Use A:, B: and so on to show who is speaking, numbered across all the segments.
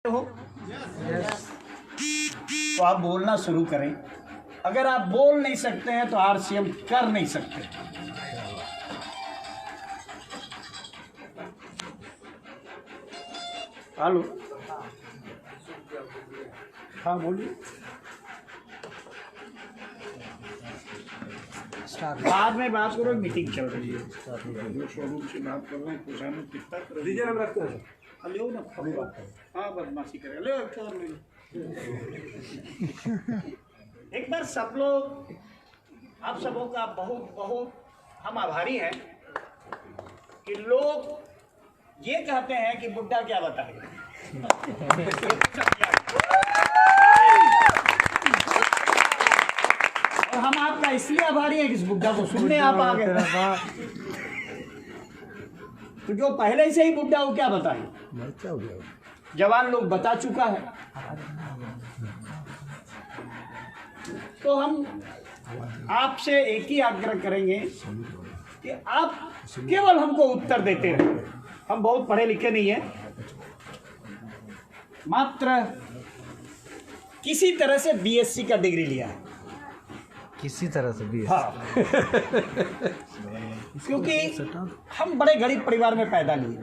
A: हो तो आप बोलना शुरू करें। अगर आप बोल नहीं सकते हैं तो आरसीएम कर नहीं सकते। हेलो, हाँ बोलिए। बाद में बात करो, मीटिंग चल रही है। शोरूम से बात कर रहे हैं, पुराना कितना
B: डीजे हम रखते हैं
A: लो ना, हाँ बदमाशी करेगा। लो एक बार सब लोग, आप सबों का बहुत बहुत हम आभारी हैं कि लोग ये कहते हैं कि बुड्ढा क्या बताएगा। और हम आपका इसलिए आभारी हैं कि इस बुड्ढा को सुनने आप आ गए। तो जो पहले से ही बुड्ढा हो क्या बताएं, जवान लोग बता चुका है। तो हम आपसे एक ही आग्रह करेंगे कि आप केवल हमको उत्तर देते रहे। हम बहुत पढ़े लिखे नहीं हैं, मात्र किसी तरह से बीएससी का डिग्री लिया है।
C: किसी तरह से भी
A: हाँ क्योंकि हम बड़े गरीब परिवार में पैदा लिए,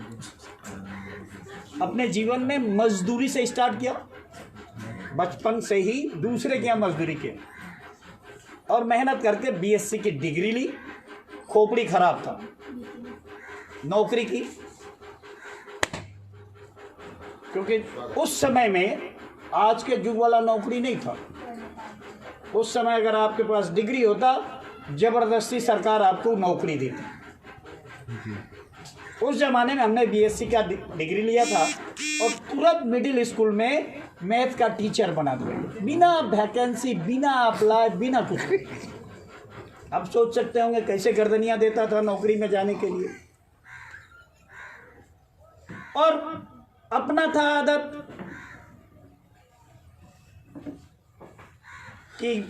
A: अपने जीवन में मजदूरी से स्टार्ट किया, बचपन से ही दूसरे के यहाँ मजदूरी किया और मेहनत करके बीएससी की डिग्री ली। खोपड़ी खराब था, नौकरी की, क्योंकि उस समय में आज के युग वाला नौकरी नहीं था। उस समय अगर आपके पास डिग्री होता, जबरदस्ती सरकार आपको नौकरी देती। उस जमाने में हमने बीएससी का डिग्री लिया था और तुरंत मिडिल स्कूल में मैथ का टीचर बना दिया, बिना वैकेंसी, बिना अप्लाई, बिना कुछ। अब सोच सकते होंगे कैसे गर्दनियां देता था नौकरी में जाने के लिए। और अपना था आदत कि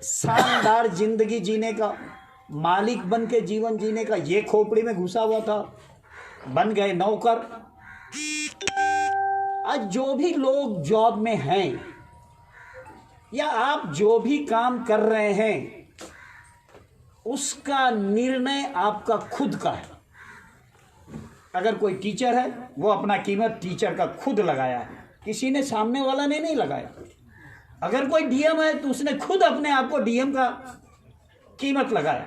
A: शानदार जिंदगी जीने का, मालिक बन के जीवन जीने का, ये खोपड़ी में घुसा हुआ था। बन गए नौकर। आज जो भी लोग जॉब में हैं या आप जो भी काम कर रहे हैं, उसका निर्णय आपका खुद का है। अगर कोई टीचर है, वो अपना कीमत टीचर का खुद लगाया है, किसी ने सामने वाला ने नहीं लगाया। अगर कोई डीएम है तो उसने खुद अपने आप को डीएम का कीमत लगाया।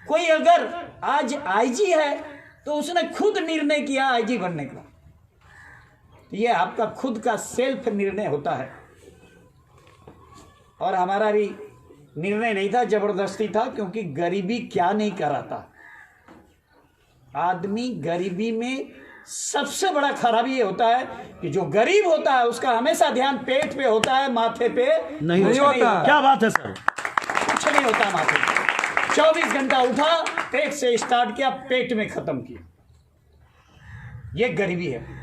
A: कोई अगर आज आईजी है तो उसने खुद निर्णय किया आईजी बनने का। ये आपका खुद का सेल्फ निर्णय होता है। और हमारा भी निर्णय नहीं था, जबरदस्ती था, क्योंकि गरीबी क्या नहीं कराता। आदमी गरीबी में सबसे बड़ा खराबी ये होता है कि जो गरीब होता है उसका हमेशा ध्यान पेट पे होता है, माथे पे नहीं होता।
B: क्या बात है सर,
A: कुछ नहीं होता माथे पे। 24 घंटा उठा, पेट से स्टार्ट किया, पेट में खत्म किया। ये गरीबी है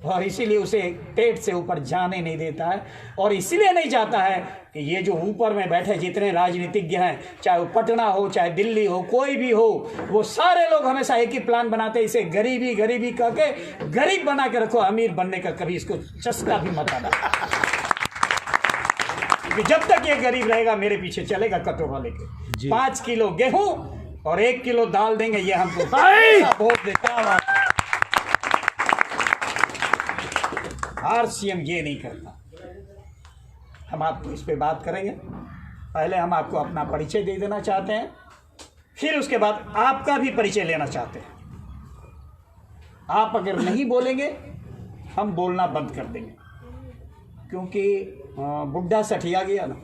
A: और इसीलिए उसे पेट से ऊपर जाने नहीं देता है। और इसीलिए नहीं जाता है कि ये जो ऊपर में बैठे जितने राजनीतिज्ञ हैं, चाहे वो पटना हो, चाहे दिल्ली हो, कोई भी हो, वो सारे लोग हमेशा एक ही प्लान बनाते हैं, इसे गरीबी गरीबी करके गरीब बना के रखो, अमीर बनने का कभी इसको चस्का भी मत आना। क्योंकि जब तक ये गरीब रहेगा मेरे पीछे चलेगा कटोरा लेके। 5 किलो गेहूं और 1 किलो दाल देंगे, ये हमको वोट देता। आरसीएम ये नहीं करता। हम आपको इस पे बात करेंगे। पहले हम आपको अपना परिचय दे देना चाहते हैं, फिर उसके बाद आपका भी परिचय लेना चाहते हैं। आप अगर नहीं बोलेंगे हम बोलना बंद कर देंगे, क्योंकि बुड्ढा सठिया गया ना।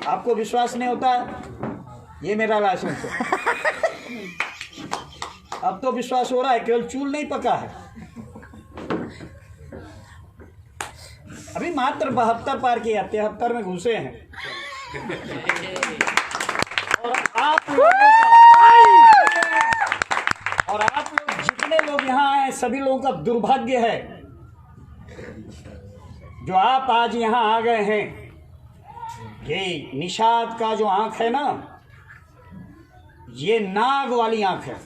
A: आपको विश्वास नहीं होता है, ये मेरा लाइसेंस है। अब तो विश्वास हो रहा है, केवल चूल नहीं पका है। अभी मात्र 72 पार किया, 73 में घुसे हैं। और आप लोग जितने लोग यहाँ आए, सभी लोगों का दुर्भाग्य है जो आप आज यहाँ आ गए हैं। ये निषाद का जो आंख है ना, ये नाग वाली आंख है।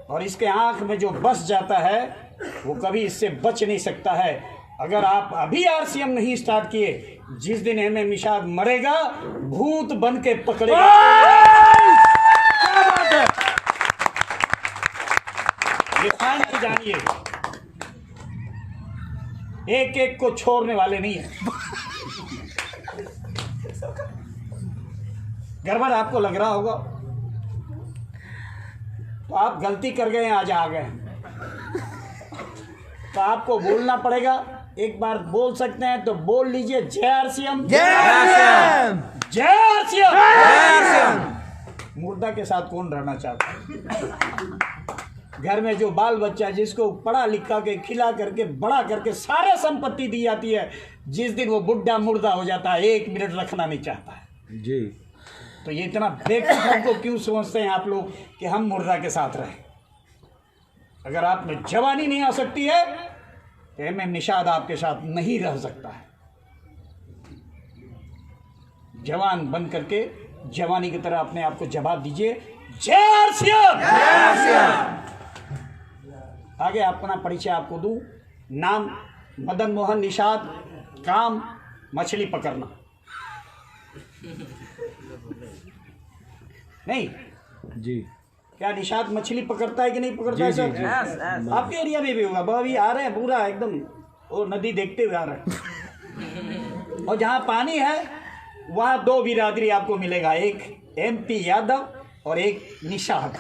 A: और इसके आंख में जो बस जाता है वो कभी इससे बच नहीं सकता है। अगर आप अभी आरसीएम नहीं स्टार्ट किए, जिस दिन एमए निषाद मरेगा भूत बन के पकड़ेगा। ये फाइनल जानिए, एक एक को छोड़ने वाले नहीं है। गड़बड़ आपको लग रहा होगा तो आप गलती कर गए, आज आ गए तो आपको बोलना पड़ेगा। एक बार बोल सकते हैं तो बोल लीजिए, जय आरसीएम,
C: जय आरसीएम,
A: जय आरसीएम,
C: जय आरसीएम।
A: मुर्दा के साथ कौन रहना चाहता है? घर में जो बाल बच्चा जिसको पढ़ा लिखा के खिला करके बड़ा करके सारे संपत्ति दी जाती है, जिस दिन वो बुढ़ा मुर्दा हो जाता है 1 मिनट रखना नहीं चाहता है
C: जी।
A: तो ये इतना बेवकूफ हमको क्यों समझते हैं आप लोग कि हम मुर्दा के साथ रहें? अगर आप में जवानी नहीं आ सकती है तो एमएम निषाद आपके साथ नहीं रह सकता है। जवान बन करके जवानी की तरह अपने आप को जवाब दीजिए, जय आरसीएम,
C: जय आरसीएम।
A: आगे अपना परिचय आपको दूं। नाम मदन मोहन निषाद, काम मछली पकड़ना। नहीं
C: जी।
A: क्या निषाद मछली पकड़ता है कि नहीं पकड़ता है सर? आपके एरिया में भी होगा। अभी आ रहे हैं पूरा एकदम वो नदी देखते हुए आ रहे हैं। और जहाँ पानी है वहाँ 2 बिरादरी आपको मिलेगा, एक एमपी यादव और एक निषाद।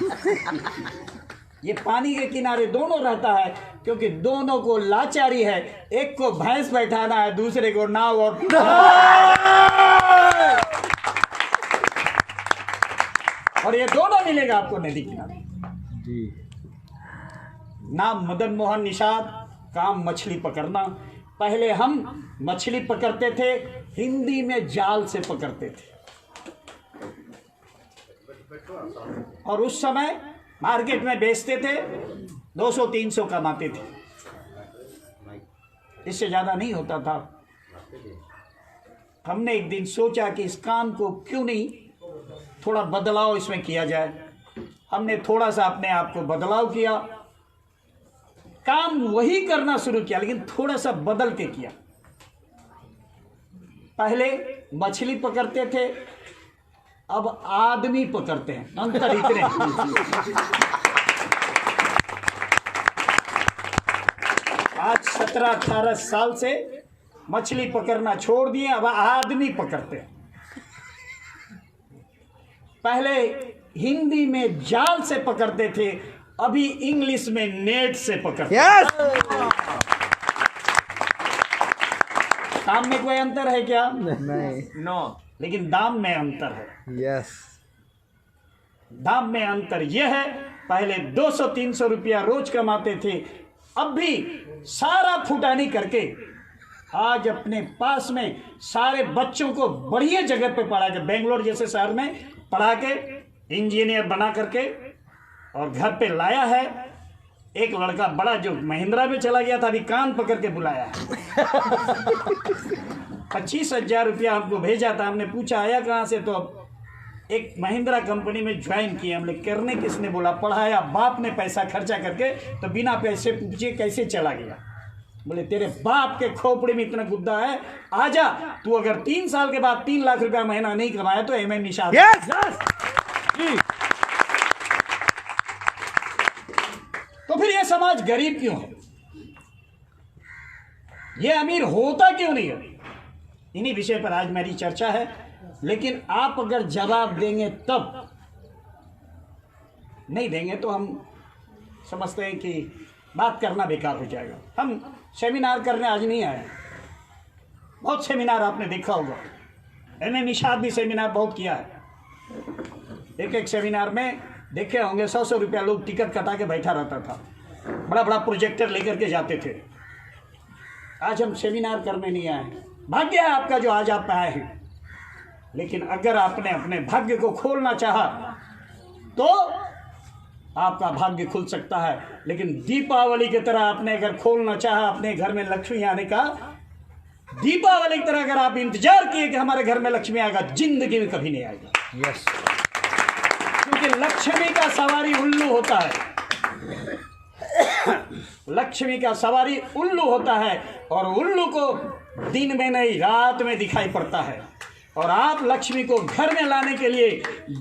A: ये पानी के किनारे दोनों रहता है क्योंकि दोनों को लाचारी है। एक को भैंस बैठाना है, दूसरे को नाव और ये दोनों मिलेगा आपको नदी किनारे।
C: जी।
A: नाम मदन मोहन निषाद, काम मछली पकड़ना। पहले हम मछली पकड़ते थे, हिंदी में जाल से पकड़ते थे और उस समय मार्केट में बेचते थे, 200-300 कमाते थे, इससे ज़्यादा नहीं होता था। हमने एक दिन सोचा कि इस काम को क्यों नहीं थोड़ा बदलाव इसमें किया जाए। हमने थोड़ा सा अपने आप को बदलाव किया, काम वही करना शुरू किया लेकिन थोड़ा सा बदल के किया। पहले मछली पकड़ते थे, अब आदमी पकड़ते हैं। अंतर इतने आज 17-18 साल से मछली पकड़ना छोड़ दिए, अब आदमी पकड़ते हैं। पहले हिंदी में जाल से पकड़ते थे, अभी इंग्लिश में नेट से पकड़ते हैं। काम में कोई अंतर है क्या?
C: नहीं।
A: नो, लेकिन दाम में अंतर है।
C: यस।
A: दाम में अंतर यह है, पहले 200-300 रुपया रोज कमाते थे, अब भी सारा फुटानी करके आज अपने पास में सारे बच्चों को बढ़िया जगह पे पढ़ा के, बेंगलोर जैसे शहर में पढ़ा के इंजीनियर बना करके और घर पे लाया है। एक लड़का बड़ा जो महिंद्रा में चला गया था, अभी कान पकड़ के बुलाया है। 25,000 रुपया हमको भेजा था। हमने पूछा आया कहाँ से, तो एक महिंद्रा कंपनी में ज्वाइन किया। हमने करने किसने बोला? पढ़ाया बाप ने पैसा खर्चा करके, तो बिना पैसे पूछे कैसे चला गया? बोले तेरे बाप के खोपड़े में इतना गुद्दा है, आजा तू अगर 3 साल के बाद 3 लाख रुपया महीना नहीं कमाया तो एमएम निषाद। तो फिर ये समाज गरीब क्यों है? ये अमीर होता क्यों नहीं है? इन्हीं विषय पर आज मेरी चर्चा है। लेकिन आप अगर जवाब देंगे तब, नहीं देंगे तो हम समझते हैं कि बात करना बेकार हो जाएगा। हम सेमिनार करने आज नहीं आए। बहुत सेमिनार आपने देखा होगा, एमएम निषाद भी सेमिनार बहुत किया है। एक सेमिनार में देखे होंगे 100 रुपया लोग टिकट कटा के बैठा रहता था, बड़ा बड़ा प्रोजेक्टर लेकर के जाते थे। आज हम सेमिनार करने नहीं आए। भाग्य है आपका जो आज आप आए हैं, लेकिन अगर आपने अपने भाग्य को खोलना चाहा तो आपका भाग्य खुल सकता है। लेकिन दीपावली की तरह आपने अगर खोलना चाहा अपने घर में लक्ष्मी आने का, दीपावली की तरह अगर आप इंतजार किए कि हमारे घर में लक्ष्मी आएगा, जिंदगी में कभी नहीं आएगा।
C: यस।
A: क्योंकि लक्ष्मी का सवारी उल्लू होता है। लक्ष्मी का सवारी उल्लू होता है और उल्लू को दिन में नहीं रात में दिखाई पड़ता है। और आप लक्ष्मी को घर में लाने के लिए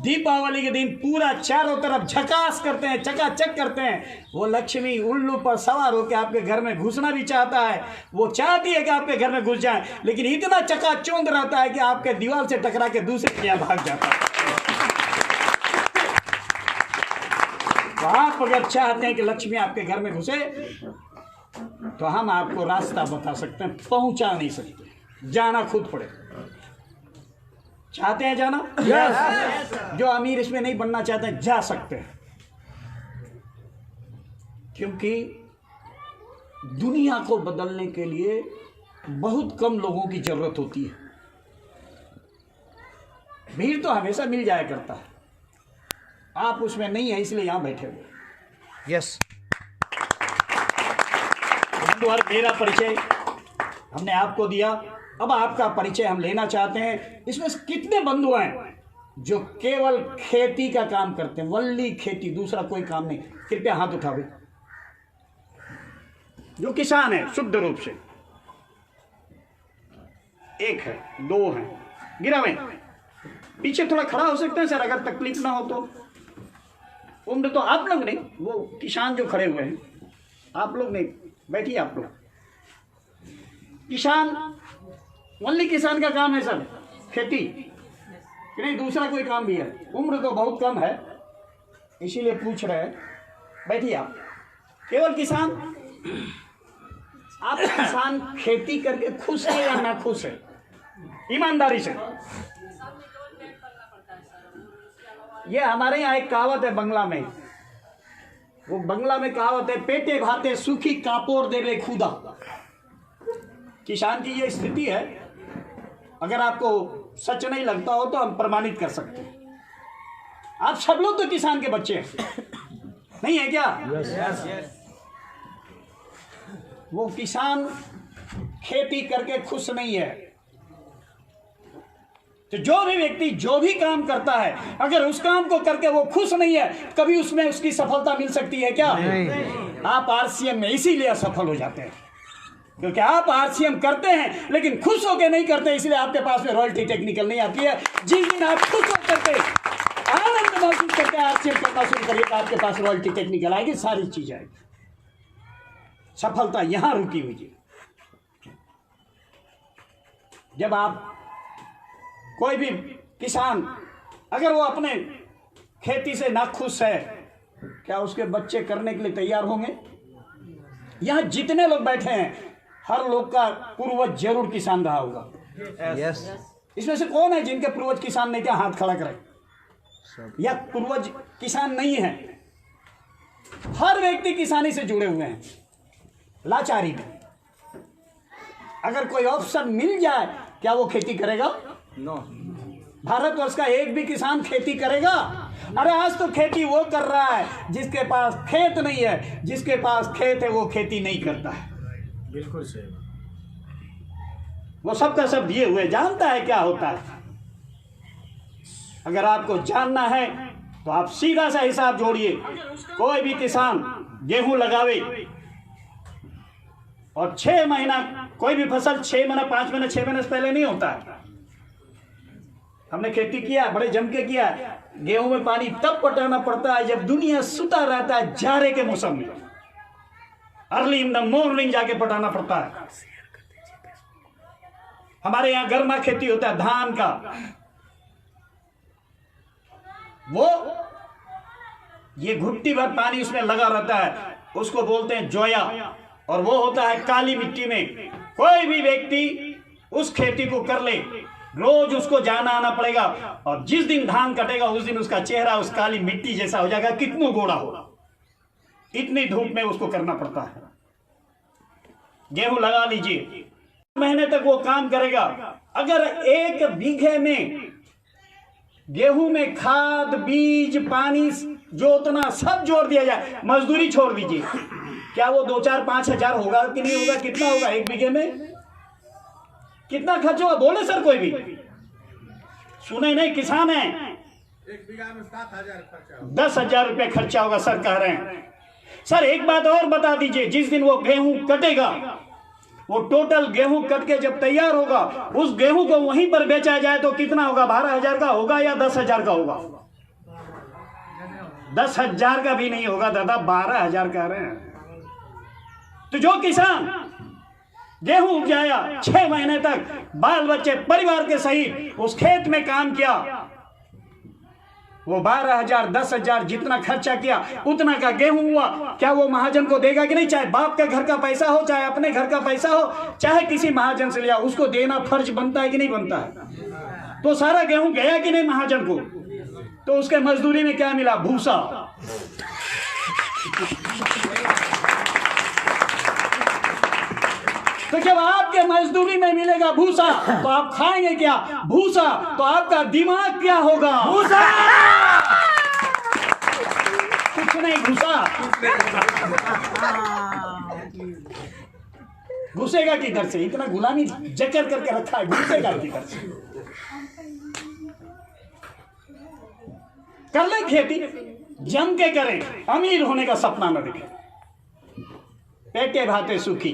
A: दीपावली के दिन पूरा चारों तरफ झकास करते हैं, चकाचक करते हैं। वो लक्ष्मी उल्लू पर सवार होकर आपके घर में घुसना भी चाहता है, वो चाहती है कि आपके घर में घुस जाए, लेकिन इतना चकाचौंध रहता है कि आपके दीवार से टकरा के दूसरे के यहाँ भाग जाता है। तो आप अगर चाहते हैं कि लक्ष्मी आपके घर में घुसे तो हम आपको रास्ता बता सकते हैं, पहुंचा नहीं सकते, जाना खुद पड़ेगा। चाहते हैं जाना? yes. जो अमीर इसमें नहीं बनना चाहते हैं जा सकते हैं, क्योंकि दुनिया को बदलने के लिए बहुत कम लोगों की जरूरत होती है। भीड़ तो हमेशा मिल जाया करता है, आप उसमें नहीं है इसलिए यहां बैठे हुए।
C: यस
A: और मेरा परिचय हमने आपको दिया, अब आपका परिचय हम लेना चाहते हैं। इसमें कितने बंधु हैं जो केवल खेती का काम करते हैं, वल्ली खेती, दूसरा कोई काम नहीं? कृपया हाथ उठावे जो किसान है शुद्ध रूप से। एक है, दो हैं, गिरा में पीछे थोड़ा खड़ा हो सकते हैं सर अगर तकलीफ ना हो तो। उम्र तो आप लोग नहीं, वो किसान जो खड़े हुए हैं आप लोग नहीं, बैठिए आप लोग। किसान, वल्ली किसान का काम है सर खेती, कि नहीं दूसरा कोई काम भी है? उम्र तो बहुत कम है इसीलिए पूछ रहे हैं, बैठिए आप। केवल किसान? आप किसान खेती करके खुश है या ना खुश है? ईमानदारी से। ये हमारे यहाँ एक कहावत है बंगला में, वो बंगला में कहावत है, पेटे भाते सुखी कापोर देवे खुदा। किसान की ये स्थिति है, अगर आपको सच नहीं लगता हो तो हम प्रमाणित कर सकते हैं। आप सब लोग तो किसान के बच्चे हैं, नहीं है क्या?
C: यस।
A: वो किसान खेती करके खुश नहीं है। तो जो भी व्यक्ति जो भी काम करता है, अगर उस काम को करके वो खुश नहीं है, कभी उसमें उसकी सफलता मिल सकती है क्या? नहीं। आप आरसीएम में इसीलिए असफल हो जाते हैं, क्योंकि आप आरसीएम करते हैं लेकिन खुश होकर नहीं करते, इसलिए आपके पास में रॉयल्टी टेक्निकल नहीं आती है। जिस दिन आप खुश होकर के आनंद महसूस करके आरसीएम करना शुरू करिएगा, आपके पास रॉयल्टी टेक्निकल आएगी, सारी चीज आएगी। सफलता यहां रुकी हुई है। जब आप कोई भी किसान अगर वो अपने खेती से नाखुश है, क्या उसके बच्चे करने के लिए तैयार होंगे? यहां जितने लोग बैठे हैं हर लोग का पूर्वज जरूर किसान रहा होगा।
C: यस।
A: इसमें से कौन है जिनके पूर्वज किसान नहीं थे? हाथ खड़ा करें। या पूर्वज किसान नहीं है? हर व्यक्ति किसानी से जुड़े हुए हैं। लाचारी में अगर कोई अवसर मिल जाए क्या वो खेती करेगा?
C: नो।
A: भारतवर्ष का एक भी किसान खेती करेगा? अरे आज तो खेती वो कर रहा है जिसके पास खेत नहीं है, जिसके पास खेत है वो खेती नहीं करता है।
C: बिल्कुल सही।
A: वो सबका सब दिए हुए जानता है क्या होता है। अगर आपको जानना है तो आप सीधा सा हिसाब जोड़िए। कोई भी किसान गेहूं लगावे और 6 महीना, कोई भी फसल 6 महीना 5 महीना 6 महीने से पहले नहीं होता है। हमने खेती किया, बड़े जम के किया। गेहूं में पानी तब पटाना पड़ता है जब दुनिया सुता रहता है, जाड़े के मौसम में अर्ली इन द मॉर्निंग जाके पटाना पड़ता है। हमारे यहां गर्मा खेती होता है धान का, वो ये घुट्टी भर पानी उसमें लगा रहता है, उसको बोलते हैं जोया, और वो होता है काली मिट्टी में। कोई भी व्यक्ति उस खेती को कर ले, रोज उसको जाना आना पड़ेगा, और जिस दिन धान कटेगा उस दिन उसका चेहरा उस काली मिट्टी जैसा हो जाएगा, कितनों गोरा होगा। इतनी धूप में उसको करना पड़ता है। गेहूं लगा लीजिए, महीने तक वो काम करेगा। अगर 1 बीघे में गेहूं में खाद, बीज, पानी जोतना सब जोड़ दिया जाए, मजदूरी छोड़ दीजिए, क्या वो 2-4-5 हजार होगा कि नहीं होगा? कितना होगा 1 बीघे में? कितना खर्च होगा? बोले सर कोई भी सुने नहीं, किसान है।
B: 1 बीघा में 7,000 खर्चा होगा।
A: 10,000 रुपये खर्चा होगा सर कह रहे हैं। सर एक बात और बता दीजिए, जिस दिन वो गेहूं कटेगा, वो टोटल गेहूं कट के जब तैयार होगा, उस गेहूं को वहीं पर बेचा जाए तो कितना होगा? 12,000 का होगा या 10,000 का होगा? 10,000 का भी नहीं होगा दादा, 12,000 कह रहे हैं। तो जो किसान गेहूं उपजाया 6 महीने तक, बाल बच्चे परिवार के सहित उस खेत में काम किया, वो 12,000 10,000 जितना खर्चा किया उतना का गेहूं हुआ, क्या वो महाजन को देगा कि नहीं? चाहे बाप के घर का पैसा हो, चाहे अपने घर का पैसा हो, चाहे किसी महाजन से लिया, उसको देना फर्ज बनता है कि नहीं बनता है? तो सारा गेहूं गया कि नहीं महाजन को? तो उसके मजदूरी में क्या मिला? भूसा। तो जब आपके मजदूरी में मिलेगा भूसा तो आप खाएंगे क्या? भूसा। तो आपका दिमाग क्या होगा? भूसा। कुछ नहीं, भूसा। घुसेगा किधर से? इतना गुलामी जकड़ करके रखा है, घुसेगा किधर से? कर ले खेती, जम के करें, अमीर होने का सपना न देखें। पेटे भाते सुखी,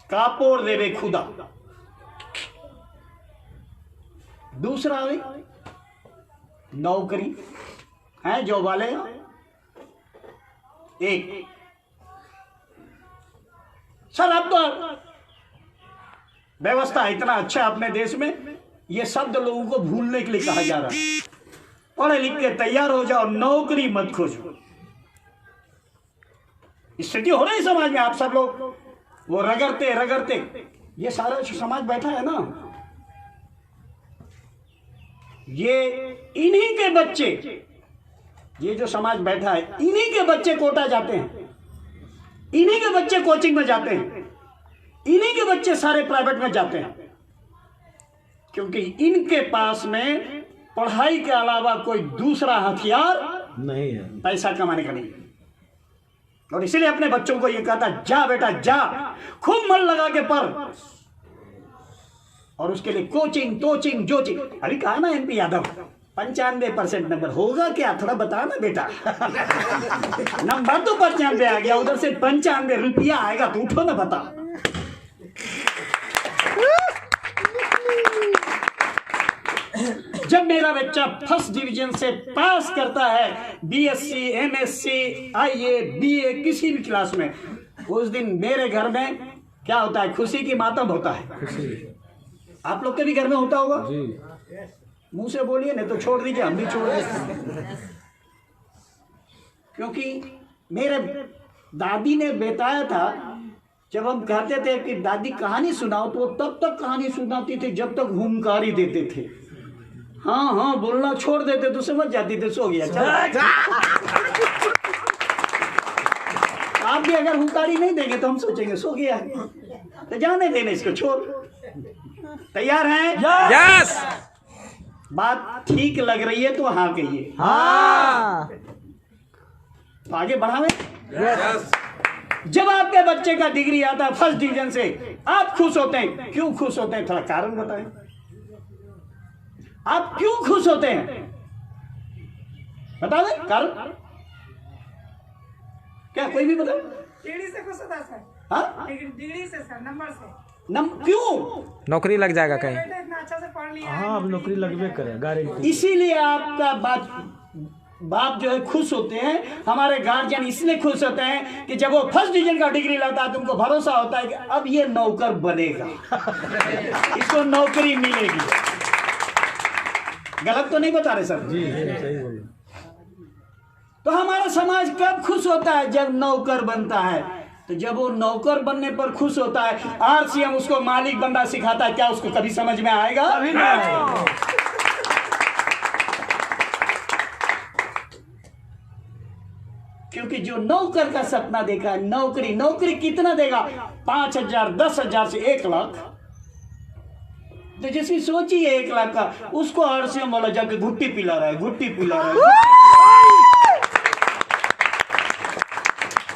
A: कापोर देवे खुदा। दूसरा नौकरी है जॉब वाले। एक सर अब तो व्यवस्था इतना अच्छा अपने देश में, ये शब्द लोगों को भूलने के लिए कहा जा रहा है। पढ़े लिख के तैयार हो जाओ, नौकरी मत खोजो। स्थिति हो रही समाज में, आप सब लोग वो रगड़ते रगड़ते, ये सारा समाज बैठा है ना, ये इन्हीं के बच्चे, ये जो समाज बैठा है, इन्हीं के बच्चे कोटा जाते हैं, इन्हीं के बच्चे कोचिंग में जाते हैं, इन्हीं के बच्चे सारे प्राइवेट में जाते हैं, क्योंकि इनके पास में पढ़ाई के अलावा कोई दूसरा हथियार
C: नहीं है,
A: पैसा कमाने का नहीं। और इसीलिए अपने बच्चों को ये कहता, जा बेटा जा, खूब मन लगा के पढ़, और उसके लिए कोचिंग तोचिंग जोचिंग। अभी कहा ना MP यादव 95% नंबर होगा क्या? थोड़ा बता ना बेटा। नंबर तो 95 आ गया, उधर से 95 रुपया आएगा, तो उठो ना बता। जब मेरा बच्चा फर्स्ट डिवीजन से पास करता है, BSc MSc IA BA किसी भी क्लास में, उस दिन मेरे घर में क्या होता है? खुशी की मातम होता है। आप लोग के भी घर में होता होगा जी। मुंह से बोलिए, नहीं तो छोड़ दीजिए, हम भी छोड़ देंगे। क्योंकि मेरे दादी ने बताया था, जब हम कहते थे कि दादी कहानी सुनाओ, तो वो तब तक कहानी सुनाती थी जब तक हुंकारी देते थे। हाँ हाँ बोलना छोड़ देते तो समझ जाती थे, सो गया। आप भी अगर हुंकारी नहीं देंगे तो हम सोचेंगे सो गया है, तो जाने देने इसको, छोड़। तैयार हैं?
B: यस।
A: बात ठीक लग रही है तो हाँ कहिए।
B: हाँ।
A: तो आगे बढ़ावे।
B: यस।
A: जब आपके बच्चे का डिग्री आता है फर्स्ट डिवीजन से, आप खुश होते हैं। क्यों खुश होते हैं? थोड़ा कारण बताएं। आप क्यों खुश होते हैं? बता दें कारण। क्या कोई भी बताए?
D: डिग्री से खुश होता है सर।
A: हाँ,
D: डिग्री से सर, नंबर से।
A: क्यों?
B: नौकरी लग जाएगा कहीं।
D: बेटा इतना अच्छा से पढ़ लिया है।
C: हाँ अब नौकरी लगवे करे, गारंटी।
A: इसीलिए आपका बाप जो है खुश होते हैं, हमारे गार्जियन इसलिए खुश होते हैं कि जब वो फर्स्ट डिवीजन का डिग्री लाता है तो उनको भरोसा होता है कि अब ये नौकर बनेगा, इसको नौकरी मिलेगी। गलत तो नहीं बता रहे सर?
C: जी सही बोले।
A: तो हमारा समाज कब खुश होता है? जब नौकर बनता है। तो जब वो नौकर बनने पर खुश होता है, RCM उसको मालिक बनना सिखाता है, क्या उसको कभी समझ में आएगा?
C: कभी नहीं आएगा।
A: क्योंकि जो नौकर का सपना देखा है, नौकरी कितना देगा? 5,000 10,000 से 1 लाख। तो जिसकी सोची है 1 लाख का, उसको RCM वाला जाके घुट्टी पिला रहा है, घुट्टी पिला रहा है।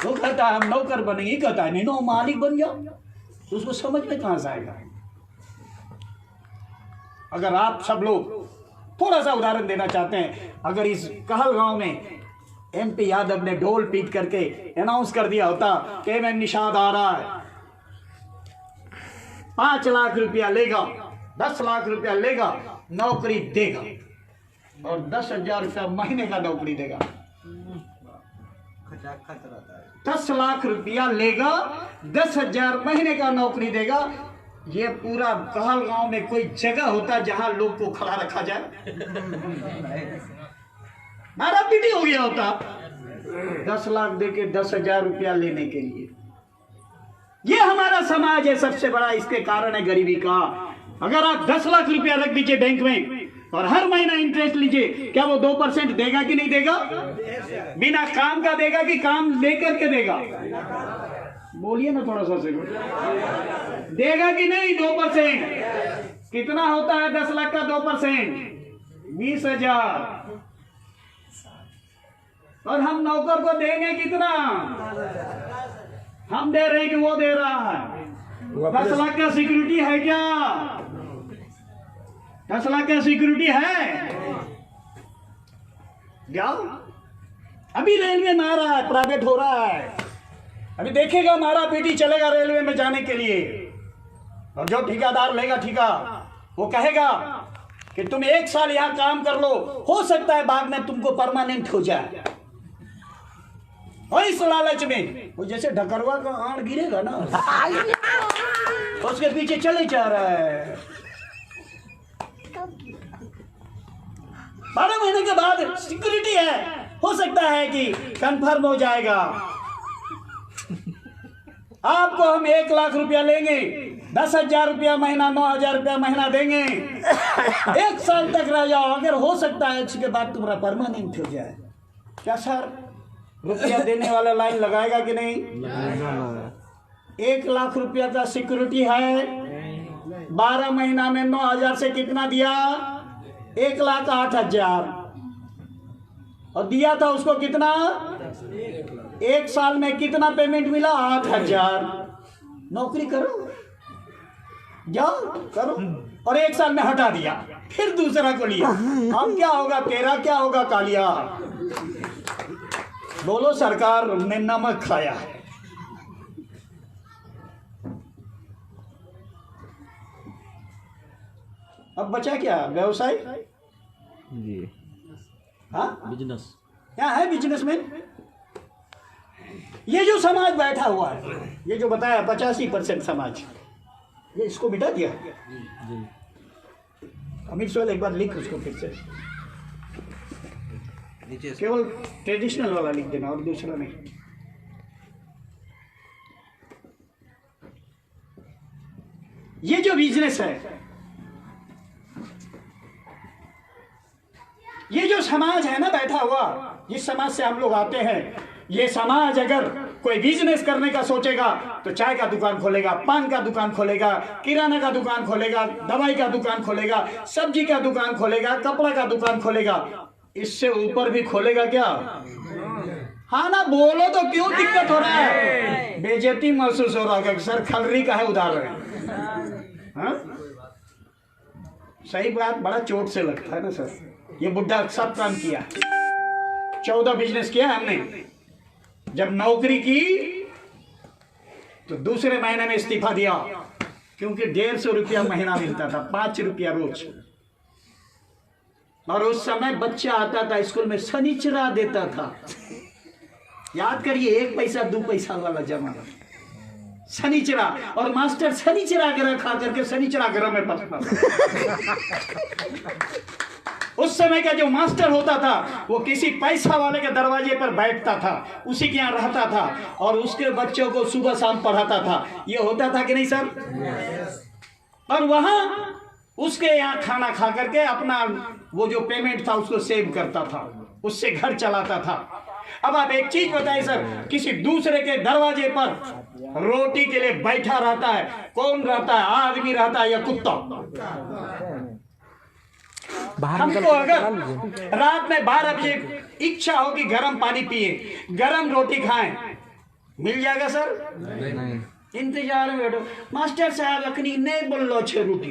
A: वो कहता है हम नौकर बनेंगे, कहता है नहीं, मालिक बन जाओ। तो उसको समझ में कहां से आएगा? अगर आप सब लोग थोड़ा सा उदाहरण देना चाहते हैं, अगर इस कहल गांव में MP यादव ने ढोल पीट करके अनाउंस कर दिया होता कि MM निषाद आ रहा है, 5 लाख रुपया लेगा, 10 लाख रुपया लेगा, नौकरी देगा और 10,000 रुपया महीने का नौकरी देगा। 10 लाख रुपया लेगा, 10,000 महीने का नौकरी देगा। ये पूरा कहलगांव में कोई जगह होता जहां लोग को खड़ा रखा जाए? मारा पीटी हो गया होता। 10 लाख देके 10,000 रुपया लेने के लिए। ये हमारा समाज है, सबसे बड़ा इसके कारण है गरीबी का। अगर आप 10 लाख रुपया रख दीजिए बैंक में और हर महीना इंटरेस्ट लीजिए, क्या वो 2% देगा कि नहीं देगा? बिना काम का देगा कि काम लेकर के देगा? बोलिए ना थोड़ा सा से, देगा कि नहीं? 2%। कितना होता है 10 लाख का 2%? 20,000। और हम नौकर को देंगे कितना? हम दे रहे हैं कि वो दे रहा है? 10 लाख का सिक्योरिटी है क्या? 10 लाख का सिक्योरिटी है? जाओ, अभी रेलवे में आ रहा है, प्राइवेट हो रहा है, अभी देखेगा मारा पीटी चलेगा रेलवे में जाने के लिए। और जो ठेकेदार लेगा ठेका, वो कहेगा कि तुम 1 साल यहां काम कर लो, हो सकता है बाद में तुमको परमानेंट हो जाए। और इस लालच में वो जैसे ढकरवा का आड़ गिरेगा ना, उसके पीछे चले जा रहा है। 12 महीने के बाद सिक्योरिटी है, हो सकता है कि कंफर्म हो जाएगा। आपको हम 1 लाख रुपया लेंगे, 10,000 रुपया महीना, 9,000 रुपया महीना देंगे, 1 साल तक रह जाओ। अगर हो सकता है इसके बाद तुम्हारा परमानेंट हो जाए। क्या सर रुपया देने वाला लाइन लगाएगा कि नहीं? 1 लाख रुपया का सिक्योरिटी है, 12 महीना में 9,000 से कितना दिया? 1,08,000। और दिया था उसको कितना? 1 साल में कितना पेमेंट मिला? 8,000। नौकरी करो, जाओ करो, और 1 साल में हटा दिया, फिर दूसरा को लिया। अब क्या होगा? तेरा क्या होगा? कालिया। बोलो सरकार ने नमक खाया है। अब बचा क्या? व्यवसाय
C: जी,
A: हाँ,
C: बिजनेस।
A: क्या है बिजनेसमैन? ये जो समाज बैठा हुआ है, ये जो बताया 85% समाज, ये इसको मिटा दिया।
C: जी,
A: अमित सोहेल एक बार लिख उसको फिर से, केवल ट्रेडिशनल वाला लिख देना और दूसरा नहीं। ये जो बिजनेस है, ये जो समाज है ना बैठा हुआ, जिस समाज से हम लोग आते हैं, ये समाज अगर कोई बिजनेस करने का सोचेगा तो चाय का दुकान खोलेगा, पान का दुकान खोलेगा, किराना का दुकान खोलेगा, दवाई का दुकान खोलेगा, सब्जी का दुकान खोलेगा, कपड़ा का दुकान खोलेगा। इससे ऊपर भी खोलेगा क्या? हाँ ना, बोलो तो क्यों दिक्कत हो रहा है? बेइज्जती महसूस हो रहा है सर, खलरी का है उदाहरण। हाँ, सही बात, बड़ा चोट से लगता है ना सर। ये बुढ़ा सब काम किया, 14 बिजनेस किया हमने। जब नौकरी की तो दूसरे महीने में इस्तीफा दिया, क्योंकि 150 रुपया महीना मिलता था, 5 रुपया रोज। और उस समय बच्चा आता था स्कूल में, शनिचरा देता था। याद करिए, 1 पैसा 2 पैसा वाला जमाना, शनिचरा। और मास्टर शनिचरा ग्रह खा करके शनिचरा ग्रह में पड़ता था। उस समय का जो मास्टर होता था वो किसी पैसा वाले के दरवाजे पर बैठता था, उसी के यहाँ रहता था और उसके बच्चों को सुबह शाम पढ़ाता था। ये होता था कि नहीं सर? और वहां उसके यहाँ खाना खा करके अपना वो जो पेमेंट था उसको सेव करता था, उससे घर चलाता था। अब आप एक चीज बताइए सर, किसी दूसरे के दरवाजे पर रोटी के लिए बैठा रहता है, कौन रहता है? आदमी रहता है या कुत्ता? हमको अगर रात में 12 बजे इच्छा हो कि गर्म पानी पिए, गर्म रोटी खाएं, मिल जाएगा सर? नहीं। इंतजार में बैठो, मास्टर साहब अखनी नहीं बोल लो 6 रोटी।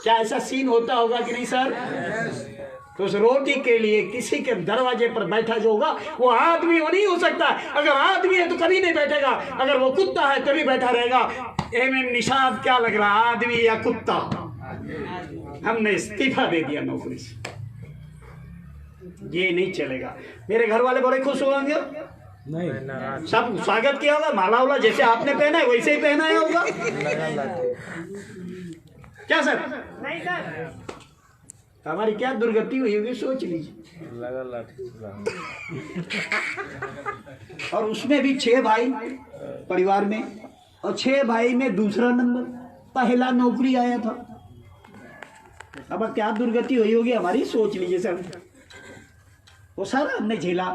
A: क्या ऐसा सीन होता होगा कि नहीं सर? तो उस रोटी के लिए किसी के दरवाजे पर बैठा जो होगा वो आदमी वो नहीं हो सकता। अगर आदमी है तो कभी नहीं बैठेगा, अगर वो कुत्ता है तभी बैठा रहेगा। एमएम निषाद क्या लग रहा, आदमी या कुत्ता? हमने इस्तीफा दे दिया नौकरी से, ये नहीं चलेगा। मेरे घर वाले बड़े खुश होंगे,
C: नहीं
A: सब स्वागत किया होगा, माला वाला जैसे आपने पहना है वैसे ही पहनाया होगा। क्या सर?
D: नहीं सर,
A: हमारी क्या दुर्गति हुई होगी सोच लीजिए।
C: लगा लाठी चला।
A: और उसमें भी 6 भाई परिवार में, और 6 भाई में दूसरा नंबर, पहला नौकरी आया था। अब क्या दुर्गति हुई होगी हमारी, सोच लीजिए सर। वो सारा हमने झेला।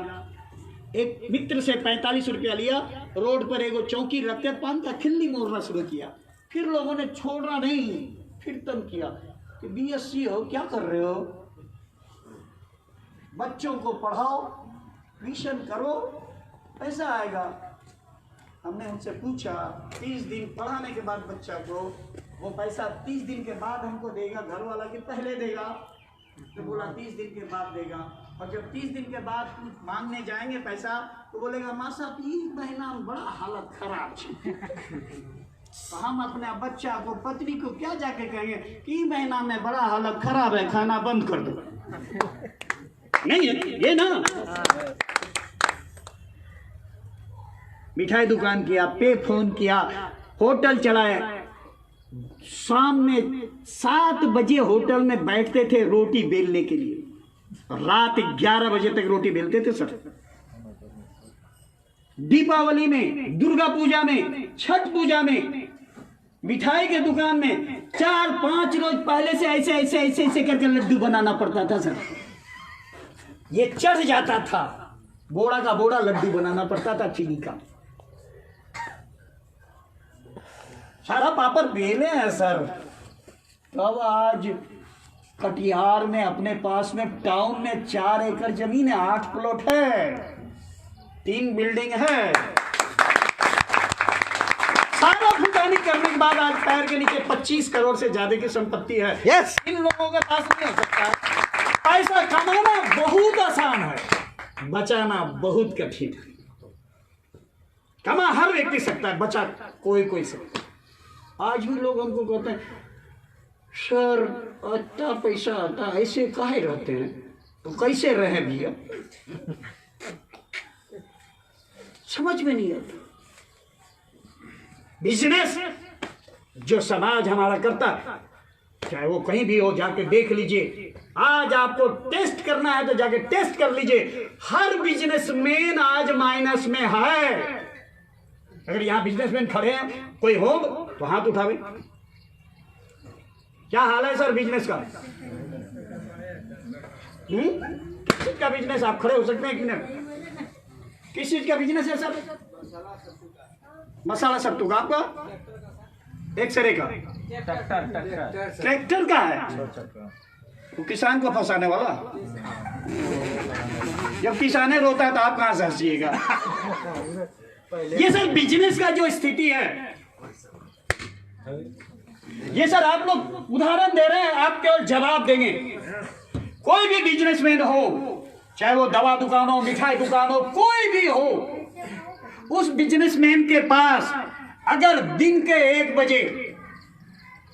A: एक मित्र से 45 रुपया लिया, रोड पर एगो चौकी रखते पान का खिल्ली मोड़ना शुरू किया। फिर लोगों ने छोड़ना नहीं, फिर तंग किया कि बीएससी हो, क्या कर रहे हो, बच्चों को पढ़ाओ, ट्यूशन करो, पैसा आएगा। हमने उनसे पूछा 30 दिन पढ़ाने के बाद बच्चा को वो पैसा 30 दिन के बाद हमको देगा, घर वाला कि पहले देगा? तो बोला 30 दिन के बाद देगा। और जब 30 दिन के बाद मांगने जाएंगे पैसा तो बोलेगा माँ साहब ई महीना में बड़ा हालत खराब है। तो हम अपने बच्चा को, पत्नी को क्या जाके कहेंगे कि महीना में बड़ा हालत खराब है, खाना बंद कर दो? नहीं है ये ना। मिठाई दुकान किया, पे फोन किया, होटल चलाया। शाम में 7 बजे होटल में बैठते थे रोटी बेलने के लिए, रात 11 बजे तक रोटी बेलते थे सर। दीपावली में, दुर्गा पूजा में, छठ पूजा में, मिठाई के दुकान में 4-5 रोज पहले से ऐसे ऐसे ऐसे ऐसे करके लड्डू बनाना पड़ता था सर। ये चढ़ जाता था, बोड़ा का बोड़ा लड्डू बनाना पड़ता था चीनी का। सारा पापड़ बेले हैं सर। तब आज कटिहार में अपने पास में टाउन में 4 एकड़ जमीन है, 8 प्लॉट है, 3 बिल्डिंग है। सारा फुटानी करने के बाद आज पैर के नीचे 25 करोड़ से ज्यादा की संपत्ति है।
B: यस।
A: इन लोगों के पास नहीं हो सकता है। पैसा कमाना बहुत आसान है, बचाना बहुत कठिन है। कमा हर व्यक्ति सकता है, बचा कोई सकता है। आज भी लोग हमको कहते हैं सर अच्छा पैसा आता, ऐसे काहे रहते हैं? तो कैसे रहे भैया, समझ में नहीं आता। बिजनेस जो समाज हमारा करता है, चाहे वो कहीं भी हो, जाके देख लीजिए। आज आपको टेस्ट करना है तो जाके टेस्ट कर लीजिए। हर बिजनेसमैन आज माइनस में है। अगर यहाँ बिजनेसमैन खड़े हैं, कोई हो तो हाथ उठावे। क्या हाल है सर बिजनेस का? किस चीज का बिजनेस? आप खड़े हो सकते हैं कि नहीं? किस चीज का बिजनेस है सर? मसाला सत्तू का आपका, एक्सरे का, ट्रैक्टर का है। वो किसान को फंसाने वाला। जब किसाने रोता है तो आप कहां से हंसिएगा? ये सर बिजनेस का जो स्थिति है, ये सर आप लोग उदाहरण दे रहे हैं, आप केवल जवाब देंगे। कोई भी बिजनेसमैन हो, चाहे वो दवा दुकान हो, मिठाई दुकान हो, कोई भी हो, उस बिजनेसमैन के पास अगर दिन के 1 बजे,